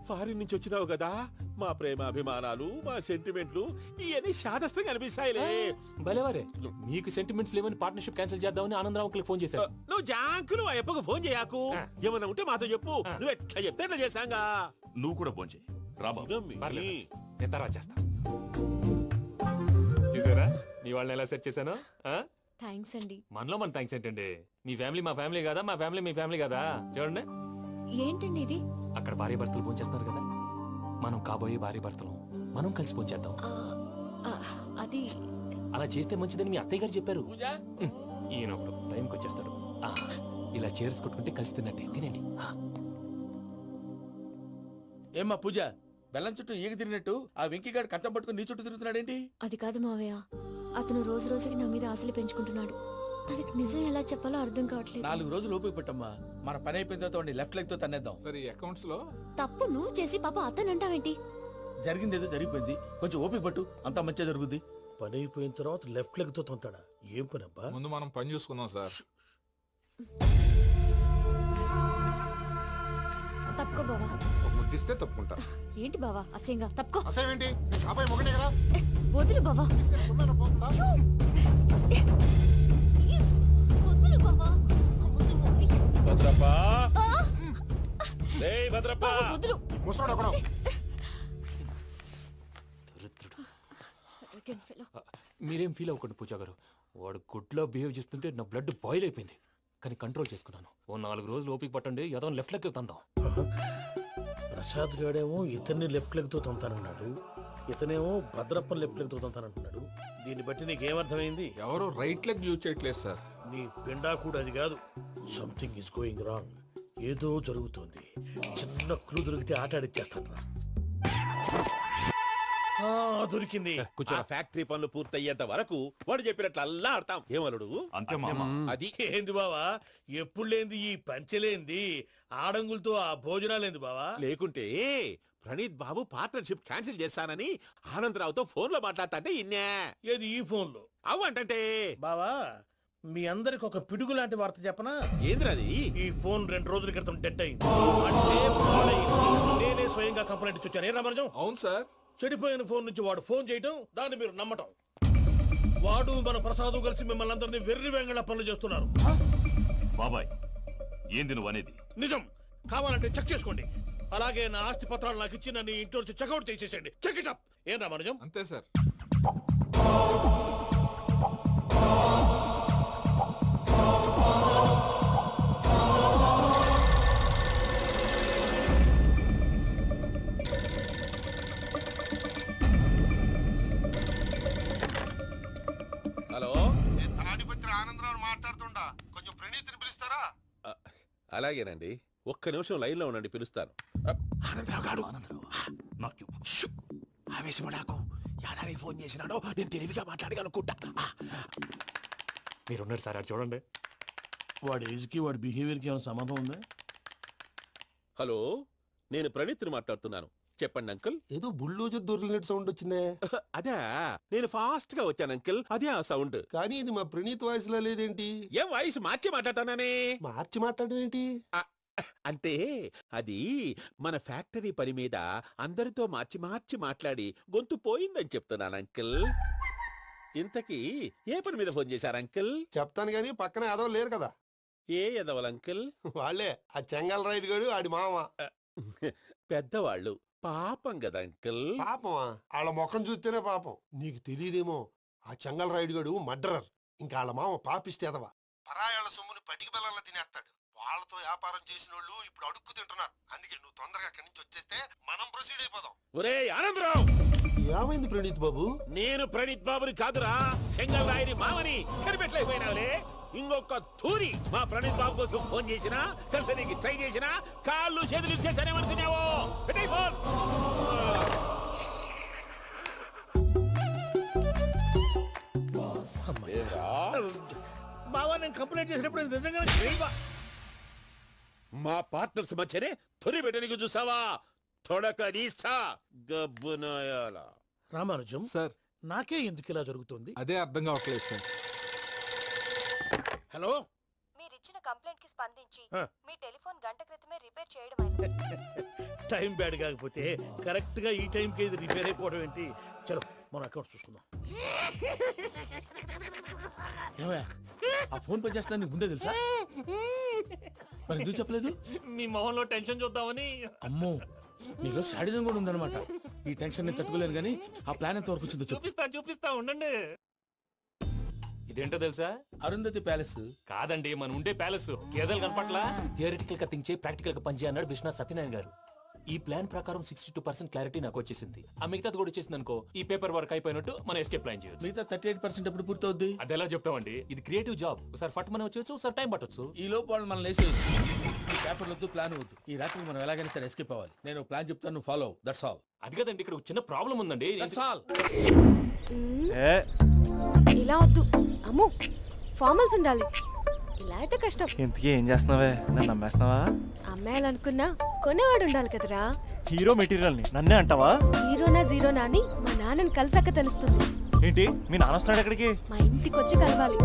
ఫారిన్ నుంచి వచ్చినావు కదా, మా ప్రేమ అభిమానాలు, మా సెంటిమెంట్లు ఇవన్నీ శాదస్తంగా అనిపిస్తాయిలే. భలేవారే, మీకు సెంటిమెంట్స్ లేవని పార్ట్నర్షిప్ క్యాన్సిల్ చేద్దామని ఆనందరావు అంకుల్ ఫోన్ చేశారు. నువ్వు జాంకులు ఆ అప్పకు ఫోన్ చేయకు. ఏమన్నా ఉంటే మాతో చెప్పు. నువ్వు ఎట్లా చెప్తే ఎట్లా చేశాంగా. నువ్వు కూడా ఫోన్ చేయి. నేను తర్వాత చేస్తా. చూసారా మీ వాళ్ళని ఎలా సెట్ చేశాను? థ్యాంక్స్ అండి. మనలో మన థ్యాంక్స్ ఏంటండి? మీ ఫ్యామిలీ మా ఫ్యామిలీ కదా, మా ఫ్యామిలీ మీ ఫ్యామిలీ కదా. చూడండి, ఏంటండి ఇది? అక్కడ భార్య భర్తలు భోంచేస్తున్నారు కదా, మనం కాబోయే భార్య భర్తలు మనం కలిసి భోంచేద్దాం. అది అలా చేస్తే మంచిదని మీ అత్తయ్య గారు చెప్పారు. ఈయన ఒకడు టైంకి వచ్చేస్తాడు. ఇలా చేర్స్ కొట్టుకుంటే కలిసి తిన్నట్టే. తినండి. ఏమ్మా పూజ, బెల్లం చుట్టూ ఈగ తిరిగినట్టు ఆ వెంకీగాడు కట్టం పట్టుకుని నీ చుట్టూ తిరుగుతున్నాడేంటి? అది కాదు మావయ్య, అతను రోజు రోజుకి నా మీద ఆశలు పెంచుకుంటున్నాడు. తనకి నిజం ఎలా చెప్పాలో అర్థం కావట్లేదు. 4 రోజులు ఓపిక పెట్టమ్మా, మన పని అయిపోయిన తర్వాత లెఫ్ట్ లెగ్ తో తన్నేద్దాం. సరే అకౌంట్స్ లో తప్పు నువ్వు చేసి పాప అతను అంటావేంటి? జరిగింది ఏదో జరిగిపోయింది, కొంచెం ఓపిక పట్టు, అంతా మంచిగా జరుగుద్ది. పని అయిపోయిన తర్వాత లెఫ్ట్ లెగ్ తో తొంతాడా? ఏం పని అబ్బా? ముందు మనం పని చూసుకుందాం సార్. తప్పుకో బావా. ముద్దిస్తే తప్పుకుంటా. ఏంటి బావా అసహ్యంగా? తప్పుకో. అసేమేంటి, అబ్బాయి మొగనే కదా. వదులు బావా. వదులు బావా. భద్రప్పా, రేయ్ భద్రప్పా. వదులు. ముసలోడు ఒకడు. మీరేం ఫీల్ అవ్వకండి పూజా గారు. వాడు గుడ్లో బిహేవ్ చేస్తుంటే నా బ్లడ్ బాయిల్ అయిపోయింది. కానీ కంట్రోల్ చేసుకున్నాను. ఓ 4 రోజులు ఓపిక పట్టండి, ఏదో లెఫ్ట్ లెగ్ తందాం. ప్రసాద్ గాడేమో ఇతన్ని లెఫ్ట్ లెగ్ తో తొంతానన్నాడు, ఇతనేమో భద్రప్పని లెఫ్ట్ లెగ్ తో తొంతానంటున్నాడు. దీన్ని బట్టి నీకేమర్థమైంది? ఎవరో రైట్ లెగ్ యూజ్ చేయట్లేదు సార్. నీ పిండా కూడా అది కాదు. Something is going wrong. ఏదో జరుగుతోంది. చిన్న క్లూ దొరికితే ఆట ఆడిచ్చేస్తాను రా. దొరికింది. ఆ ఫ్యాక్టరీ పనులు పూర్తయ్యేంత వరకు వాడు చెప్పినట్లు అల్లా ఆడతాం. ఏమలుడు? అంతే మామ. అది ఏంది బావా, ఎప్పుడు లేంది ఈ పంచలేంది, ఆడంగులతో ఆ భోజనాలేంది బావా? లేకుంటే ప్రణీత్ బాబు పార్ట్నర్షిప్ క్యాన్సిల్ చేస్తానని ఆనందరావుతో ఫోన్ లో మాట్లాడతాంటే ఇన్నే. ఏది ఈ ఫోన్లో? అవ్వంటే బావా, మీ అందరికి ఒక పిడుగు లాంటి వార్త చెప్పనా? ఏంద్రది? ఈ ఫోన్ 2 రోజుల క్రితం డెడ్ అయింది. అంటే పాడైంది. నేనే స్వయంగా కంప్లైంట్ ఇచ్చి వచ్చాను. ఏ రామరాజం? అవును సార్. చెడిపోయిన ఫోన్ నుంచి వాడు ఫోన్ చేయటం, దాన్ని మీరు నమ్మటం. వాడు మన ప్రసాదు కలిసి మిమ్మల్ని అందరినీ వెర్రి వెంగళ పనులు చేస్తున్నారు. బాబాయ్, ఏంది నువ్వు అనేది? నిజం. కావాలంటే చెక్ చేసుకోండి. అలాగే నా ఆస్తి పత్రాలు నాకు ఇచ్చి నన్ను ఇంట్లో నుంచి చెక్అౌట్ చేసేసండి. Check it up. ఏం రామరాజం? అంతే సార్. హలో, తాడిపత్రి ఆనందరావు మాట్లాడుతుండా, కొంచెం ప్రణీతిని పిలుస్తారా? అలాగేనండి, ఒక్క నిమిషం లైన్ లో ఉండండి, పిలుస్తాను. ఆవేశపడాకు. యాదానికి ఫోన్ చేసినాడో నేను తెలివిగా మాట్లాడగలనుకుంటా. మీరున్నారు సార్, అది చూడండి. వాడి ఏజ్ కి వాడి బిహేవియర్ కి ఏమైనా సంబంధం ఉందా? హలో, నేను ప్రణీత్ని మాట్లాడుతున్నాను. చెప్పండి అంకుల్. ఏదో బుల్డోజర్ దొరికినట్టు సౌండ్ వచ్చిందే. అదే, నేను ఫాస్ట్ గా వచ్చాను అంకుల్, అదే ఆ సౌండ్. కానీ ఇది మా ప్రణీత్ వాయిస్ లో లేదేంటి? ఏం వాయిస్ మార్చి మాట్లాడతానే? మార్చి మాట్లాడడం ఏంటి? అంటే అది మన ఫ్యాక్టరీ పని మీద అందరితో మార్చి మార్చి మాట్లాడి గొంతు పోయిందని చెప్తున్నాను అంకుల్. ఇంతకీ ఏ పని మీద ఫోన్ చేశారు అంకుల్? చెప్తాను గానీ పక్కన ఎదవ లేరు కదా. ఏ ఎదవలు అంకుల్? వాళ్ళే, ఆ చెంగల్ రైడ్ గడు ఆడి మామ. పెద్దవాళ్ళు, పాపం కదా అంకుల్. పాపమా? వాళ్ళ ముఖం చూస్తేనే పాపం. నీకు తెలియదేమో, ఆ చెంగల్ రైడ్ గడు మర్డరర్. ఇంకా వాళ్ళ మామ పాపిస్తే ఎదవ. పరాయాళ్ళ సొమ్ముని పటికి బెల్లంలో తినేస్తాడు. వాళ్ళతో వ్యాపారం చేసిన వాళ్ళు ఇప్పుడు అడుక్కు తింటున్నారు. అందుకే నువ్వు తొందరగా అక్కడి నుంచి వచ్చేస్తే మనం ప్రొసీడ్ అయిపోదాం. ఒరే ఆనందరావు! ఏమైంది ప్రణీత్ బాబు? నేను ప్రణీత్ బాబుని కాదురా, సెంగల్ రాయని మామని. కనిపెట్టలేకపోయినావులే. ఇంకొక తూరి మా ప్రణీత్ బాబు కోసం ఫోన్ చేసినా, కలిసి నీకు ట్రై చేసినా, కాళ్ళు చేతులు చేశానేమనుకున్నావో. పెట్టే ఫోన్. బావా, నేను కంప్లైంట్ చేసినప్పుడు ఇది నిజంగా మా పార్ట్నర్స్ మధ్యనే తొలి పెట్టడానికి చూసావా? తొడక నీసా గబ్బునాయాల. రామానుజం సార్, నాకే ఎందుకు ఇలా జరుగుతుంది? అదే అర్థం కావట్లేదు సార్. హలో, మీరిచ్చిన కంప్లైంట్ కి స్పందించి మీ టెలిఫోన్ గంట క్రితమే రిపేర్ చేయడం టైం బ్యాడ్ కాకపోతే కరెక్ట్ గా ఈ టైం కి ఇది రిపేర్ అయిపోవడం ఏంటి? చలో మన అకౌంట్ చూసుకుందాం. ఆ ఫోన్ పని చేస్తా నీకు ముందే తెలుసా? మరి ఎందుకు చెప్పలేదు? మీ మొహంలో టెన్షన్ చూద్దామని. అమ్మో, నీలో శాడిజం కూడా ఉందన్నమాట. ఈ టెన్షన్ నేను తట్టుకోలేను కానీ ఆ ప్లాన్ ఎంత వరకు వచ్చిందో చూపిస్తా ఉండండి. ఇదేంటో తెలుసా? అరుంధతి ప్యాలెస్ కాదండి, మన ఉండే ప్యాలెస్. గేదెలు కనపట్లా? థియరిటికల్ గా థింక్ చేయి, ప్రాక్టికల్ గా పనిచేయ అన్నాడు విశ్వనాథ్ సత్యనారాయణ గారు. ఈ ప్లాన్ ప్రకారం 62% క్లారిటీ నాకు వచ్చేసింది. ఆ మిగతాది కూడా వచ్చేసింది అనుకో, ఈ పేపర్ వర్క్ అయిపోయినట్టు మనం ఎస్కేప్ ప్లాన్ చేయొచ్చు. మిగతా 38% ఎప్పుడు పూర్తవుద్ది? అది ఎలా చెప్తామండి? ఇది క్రియేటివ్ జాబ్. ఒకసారి ఫట్ మనం వచ్చేయచ్చు, ఒకసారి టైం పట్టొచ్చు. ఈ లోపు వాళ్ళు మనం లేసేయచ్చు. ఈ పేపర్ వద్దు, ప్లాన్ వద్దు. ఈ రాత్రి మనం ఎలాగైనా సరే ఎస్కేప్ అవ్వాలి. నేను ప్లాన్ చెప్తాను, నువ్వు ఫాలో. That's all. అది కదండి, ఇక్కడ ఒక చిన్న ప్రాబ్లం ఉందండి. That's all. ఇలా వద్దు అమ్ము, ఫార్మల్స్ ఉండాలి. ఇలా అయితే కష్టం. ఇంతకీ ఏం చేస్తున్నావే? నన్ను నమ్మేస్తున్నావా? అమ్మాయాలనుకున్నా కొనేవాడు ఉండాలి కదరా. హీరో మెటీరియల్ ని నన్నే అంటావా? హీరోనా జీరోనా అని మా నాన్నని కలిసాక తెలుస్తుంది. ఏంటి, మీ నాన్న వస్తున్నాడు ఎక్కడికి? మా ఇంటికి వచ్చి కలవాలి.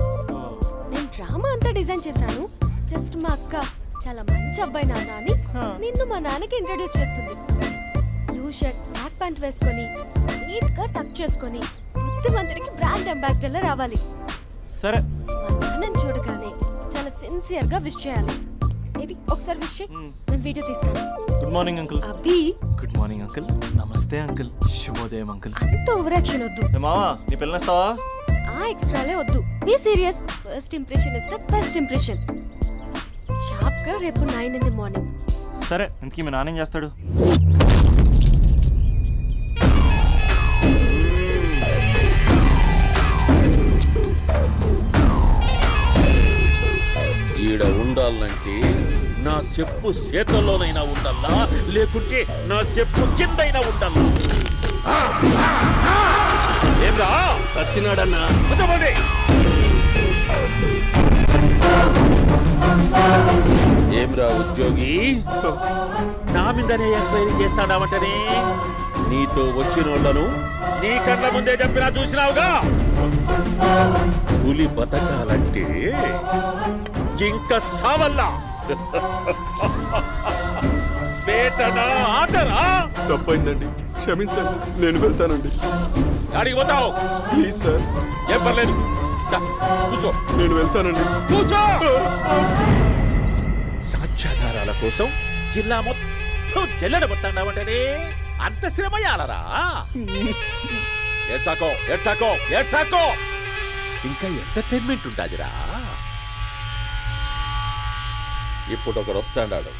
నేను డ్రామా అంతా డిజైన్ చేశాను. జస్ట్ మా అక్క చాలా మంచి అబ్బాయి నాన్న అని నిన్ను మా నాన్నకి ఇంట్రడ్యూస్ చేస్తుంది. బ్లూ షర్ట్, బ్లాక్ ప్యాంట్ వేసుకొని నీట్ గా టక్ చేసుకొని బుద్ధిమంతుడికి బ్రాండ్ అంబాసిడర్ రావాలి. సరే. మా నాన్నని చూడగానే చాలా సిన్సియర్ గా విష్ చేయాలి. ఇది ఒకసారి విష్ చేయి, నేను వీడియో తీస్తాను. Good morning uncle. అబ్బి. Good morning uncle. నమస్తే అంకుల్. శుభోదయం అంకుల్. అంత ఓవర్ యాక్షన్ వద్దు. మావా, నీ పిల్లనిస్తావా? ఆ ఎక్స్ట్రాలే వద్దు. Be serious. First impression is the best impression. Sharp గా రేపు 9 in the morning. సరే, ఇంతకీ మీ నాన్న ఏం చేస్తాడు? ఈడ ఉండాలంటే నా చెప్పు చేతల్లోనైనా ఉండాలా, లేకుంటే నా చెప్పు కిందైనా ఉండాలా. ఏమ్రా సచ్చినాడన్నా? ఏమ్రా ఏమిరా ఉద్యోగి నా మీదనే ఎంక్వైరీ చేస్తాడావంటనే నీతో వచ్చిన వాళ్ళను నీ కళ్ళ ముందే చెప్పినా చూసినావుగా పులి బతకాలంటే జింక సావల్లా వేటనా ఆటరా తప్పైందండి, క్షమించండి, నేను వెళ్తానండి. అడిగి పోతావు ప్లీజ్ సార్. ఏం పర్లేదు దా, కూర్చో. నేను వెళ్తానండి. కూర్చో. సాక్ష్యాధారాల కోసం జిల్లా మొత్తం చెల్లడబట్టాడావంటనే అంత శ్రమయాలరా ఏడ్సాకో ఏడ్సాకో ఏడ్సాకో ఇంకా ఎంటర్టైన్మెంట్ ఉండాదిరా. ఇప్పుడు ఒకడు వస్తాడాడు,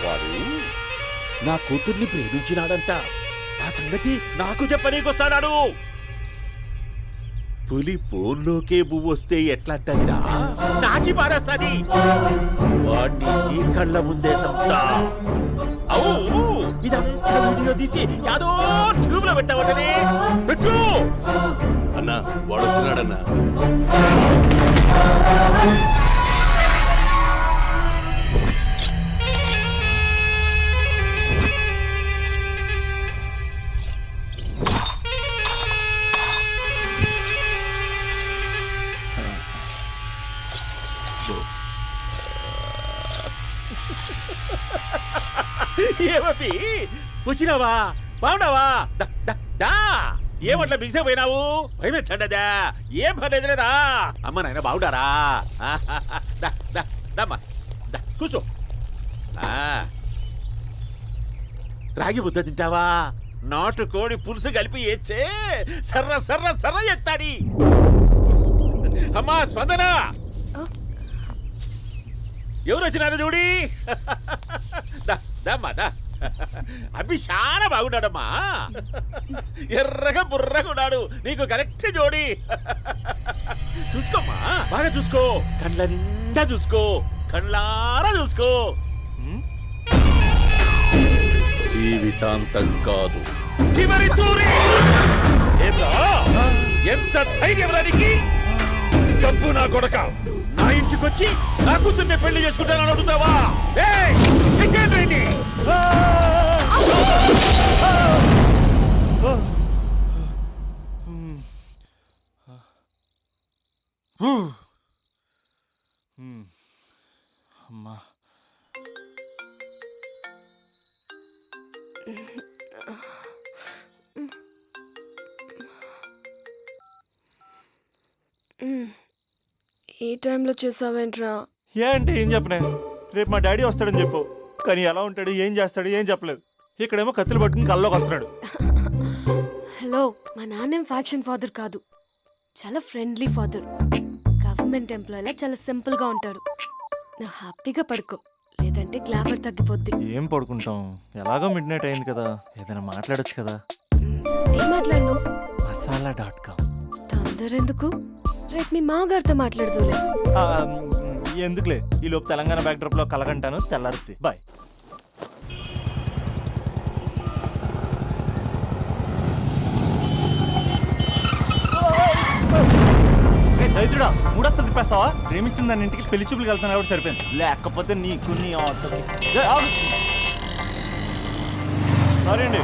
వాడు నా కూతుర్ని ప్రేమించినాడంట. ఆ సంగతి నాకు చెప్పనీకొస్తాడాడు. పులి బోన్లోకే పువ్వు వస్తే ఎట్లాంటదిరా, నాకి పారేస్తాది. వాడిని నీ కళ్ళ ముందే సంతా. అవు ఇదంతా వీడియో తీసి యాదో ట్యూబ్ లో పెట్టావటనే పెట్టు. అన్నా వాడు వచ్చినాడన్నా. ఏమీ వచ్చినావా? బాగున్నావా? ఏమట్లా బిగిసిపోయినావు? భయమేచ్చండదా? ఏం పర్లేదులేదా? అమ్మ నాయన బాగుంటారా? కూర్చో. రాగి ముద్ద తింటావా? నాటుకోడి పులుసు కలిపి ఏచ్చే సర్ర సర్ర సర్ర ఎత్తాడి. అమ్మా స్పందన, ఎవరు వచ్చినారు చూడి. దమ్మా దా. అభి చాలా బాగున్నాడమ్మా, ఎర్రగా బుర్రగా ఉన్నాడు. నీకు కరెక్ట్ జోడి. చూసుకోమ్మా, బాగా చూసుకో, కళ్ళ నిండా చూసుకో, కళ్ళారా చూసుకో. జీవితాంతం కాదు, చివరి తూరి. ఎంత ధైర్యం రానికి? డబ్బు నా కొడక నా ఇంటికొచ్చి నా కూతుర్ని పెళ్లి చేసుకుంటానని అడుగుతావా? అమ్మా ఈ టైంలో చేసావేంట్రా? ఏ అంటే ఏం చెప్పనే? రేపు మా డాడీ వస్తాడని చెప్పు, కానీ ఎలా ఉంటాడు, ఏం చేస్తాడు, ఏం చెప్పలేదు. ఇక్కడేమో కత్తులు పట్టుకుని కల్లోకి వస్తున్నాడు. హలో, మా నాన్నేం ఫ్యాక్షన్ ఫాదర్ కాదు, చాలా ఫ్రెండ్లీ ఫాదర్. గవర్నమెంట్ ఎంప్లాయీలా చాలా సింపుల్ గా ఉంటాడు. నువ్వు హ్యాపీగా పడుకో, లేదంటే గ్లామర్ తగ్గిపోద్ది. ఏం పడుకుంటాం, ఎలాగో మిడ్ నైట్ అయింది కదా, ఏదైనా మాట్లాడొచ్చు కదా. ఏం మాట్లాడను? masala.com. తొందర ఎందుకు? రేపు మీ మామగారితో మాట్లాడదులే. ఎందుకులే, ఈ లోపు తెలంగాణ బ్యాక్డ్రాప్ లో కలగంటాను, తెల్లారుద్ది. బాయ్. దైత్రుడా, మూడొస్తుంది తిప్పేస్తావా? ప్రేమిస్తుంది దాని ఇంటికి పెళ్లి చూపులు వెళ్తాను కాబట్టి సరిపోయింది, లేకపోతే నీకు నీ ఆటోకి. సారీ అండి.